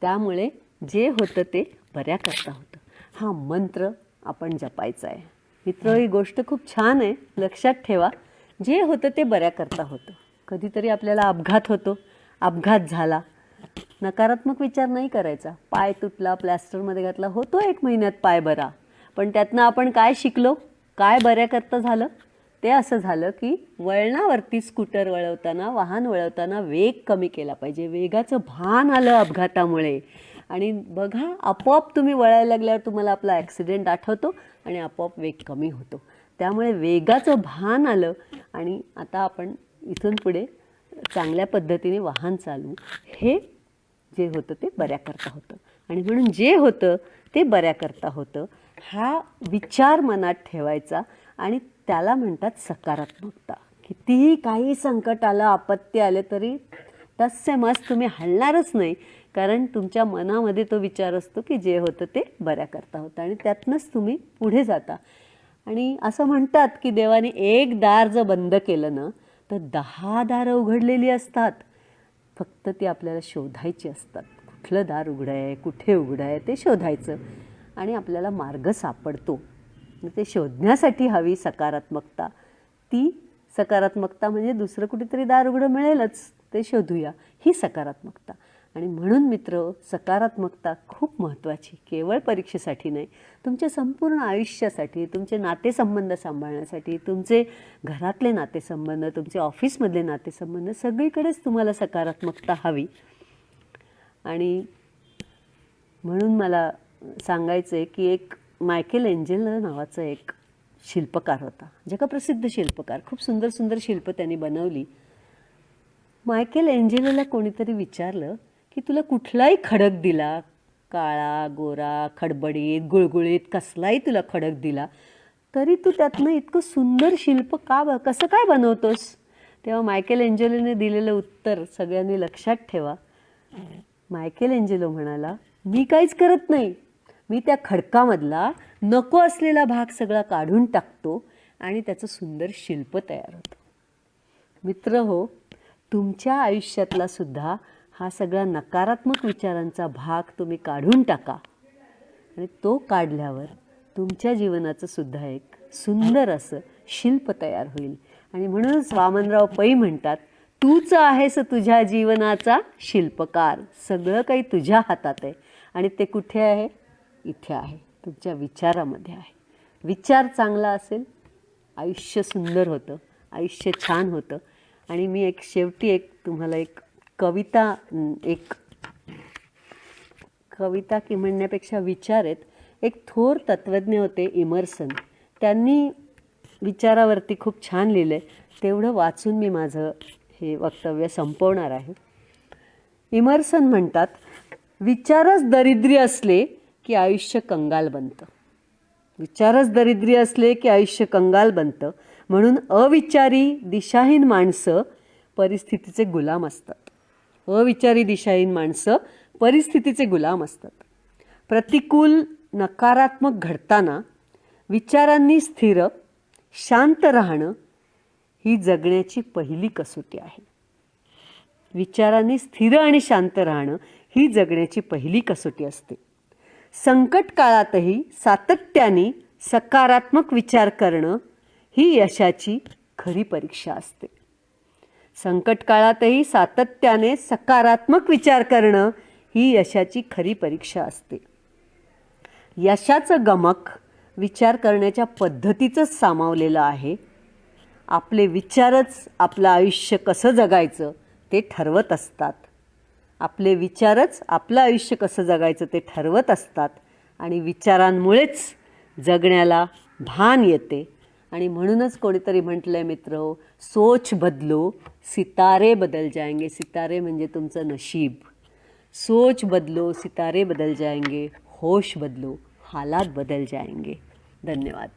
त्यामुळे जे होतं ते बऱ्याकरता होतं. हा मंत्र आपण जपायचा आहे. मित्र, ही गोष्ट खूप छान आहे, लक्षात ठेवा. जे होतं ते बऱ्याकरता होतं. कधीतरी आपल्याला अपघात होतो, अपघात झाला, नकारात्मक विचार नाही करायचा. पाय तुटला, प्लॅस्टरमध्ये घातला, होतो 1 महिन्यात पाय बरा, पण त्यातनं आपण काय शिकलो, काय बऱ्याकरता झालं? ते असं झालं की वळणावरती स्कूटर वळवताना, वाहन वळवताना वेग कमी केला पाहिजे. वेगाचं भान आलं अपघातामुळे आणि बघा, आपोआप तुम्ही वळायला लागल्यावर तुम्हाला आपला ॲक्सिडेंट आठवतो आणि आपोआप वेग कमी होतो. त्यामुळे वेगाचं भान आलं आणि आता आपण इथून पुढे चांगल्या पद्धतीने वाहन चालवू. हे जे होतं ते बऱ्याकरता होतं आणि म्हणून जे होतं ते बऱ्याकरता होतं हा विचार मनात ठेवायचा आणि त्याला म्हणतात सकारात्मकता. कितीही काही संकट आलं, आपत्ती आले तरी तसे मस्त तुम्ही हलणारच नाही, कारण तुमच्या मनामध्ये तो विचार असतो की जे होतं ते बऱ्याकरता होतं आणि त्यातनंच तुम्ही पुढे जाता. आणि असं म्हणतात की देवाने एक दार जर बंद केलं ना तर 10 दारं उघडलेली असतात. फक्त ती आपल्याला शोधायची असतात. कुठलं दार उघडं आहे, कुठे उघडं आहे ते शोधायचं आणि आपल्याला मार्ग सापडतो. ते शोधण्यासाठी हवी सकारात्मकता. ती सकारात्मकता म्हणजे दुसरं कुठेतरी दार उघडं मिळेलच, ते शोधूया, ही सकारात्मकता. आणि म्हणून मित्र, सकारात्मकता खूप महत्त्वाची, केवळ परीक्षेसाठी नाही, तुमच्या संपूर्ण आयुष्यासाठी, तुमचे नातेसंबंध सांभाळण्यासाठी, तुमचे घरातले नातेसंबंध, तुमचे ऑफिसमधले नातेसंबंध, सगळीकडेच तुम्हाला सकारात्मकता हवी. आणि म्हणून मला सांगायचं आहे की एक मायकेल एंजेलो नावाचा एक शिल्पकार होता, जगप्रसिद्ध शिल्पकार. खूप सुंदर सुंदर शिल्प त्यांनी बनवली. मायकेल एंजेलोला कोणीतरी विचारलं की तुला कुठलाही खडक दिला, काळा, गोरा, खडबडीत, गुळगुळीत, कसलाही तुला खडक दिला, तरी तू त्यातनं इतकं सुंदर शिल्प कसं काय बनवतोस? तेव्हा मायकेल एंजेलोने दिलेलं उत्तर सगळ्यांनी लक्षात ठेवा. मायकेल एंजेलो म्हणाला, मी काहीच करत नाही, मी त्या खडकामधला नको असलेला भाग सगळा काढून टाकतो आणि त्याचं सुंदर शिल्प तयार होतं. मित्र हो, तुमच्या आयुष्यातला सुद्धा हा सगळा नकारात्मक विचारांचा भाग तुम्ही काढून टाका आणि तो काढल्यावर तुमच्या जीवनाचं सुद्धा एक सुंदर असं शिल्प तयार होईल. आणि म्हणूनच वामनराव पै म्हणतात, तूच आहेस तुझ्या जीवनाचा शिल्पकार. सगळं काही तुझ्या हातात आहे आणि ते कुठे आहे? इथे आहे, तुमच्या विचारामध्ये आहे. विचार चांगला असेल, आयुष्य सुंदर होतं, आयुष्य छान होतं. आणि मी शेवटी तुम्हाला एक कविता की म्हणण्यापेक्षा विचार आहेत. एक थोर तत्त्वज्ञ होते इमर्सन, त्यांनी विचारावरती खूप छान लिहिलं आहे. तेवढं वाचून मी माझं हे वक्तव्य संपवणार आहे. इमर्सन म्हणतात, विचारच दरिद्री असले की आयुष्य कंगाल बनतं. विचारच दरिद्री असले की आयुष्य कंगाल बनतं. म्हणून अविचारी दिशाहीन माणसं परिस्थितीचे गुलाम असतात. अविचारी दिशाहीन माणसं परिस्थितीचे गुलाम असतात. प्रतिकूल नकारात्मक घडताना विचारांनी स्थिर शांत राहणं ही जगण्याची पहिली कसोटी आहे. विचारांनी स्थिर आणि शांत राहणं ही जगण्याची पहिली कसोटी असते. संकट काळातही सातत्याने सकारात्मक विचार करणं ही यशाची खरी परीक्षा असते. संकट काळातही सातत्याने सकारात्मक विचार करणं ही यशाची खरी परीक्षा असते. यशाचं गमक विचार करण्याच्या पद्धतीचंच सामावलेलं आहे. आपले विचारच आपलं आयुष्य कसं जगायचं ते ठरवत असतात. आपले विचारच आपलं आयुष्य कसं जगायचं ते ठरवत असतात आणि विचारांमुळेच जगण्याला भान येते. आणि म्हणूनच कोणीतरी म्हटलं आहे मित्र, सोच बदलो सितारे बदल जाएंगे. सितारे म्हणजे तुमचं नशीब. सोच बदलो सितारे बदल जाएंगे, होश बदलो हालात बदल जाएंगे. धन्यवाद.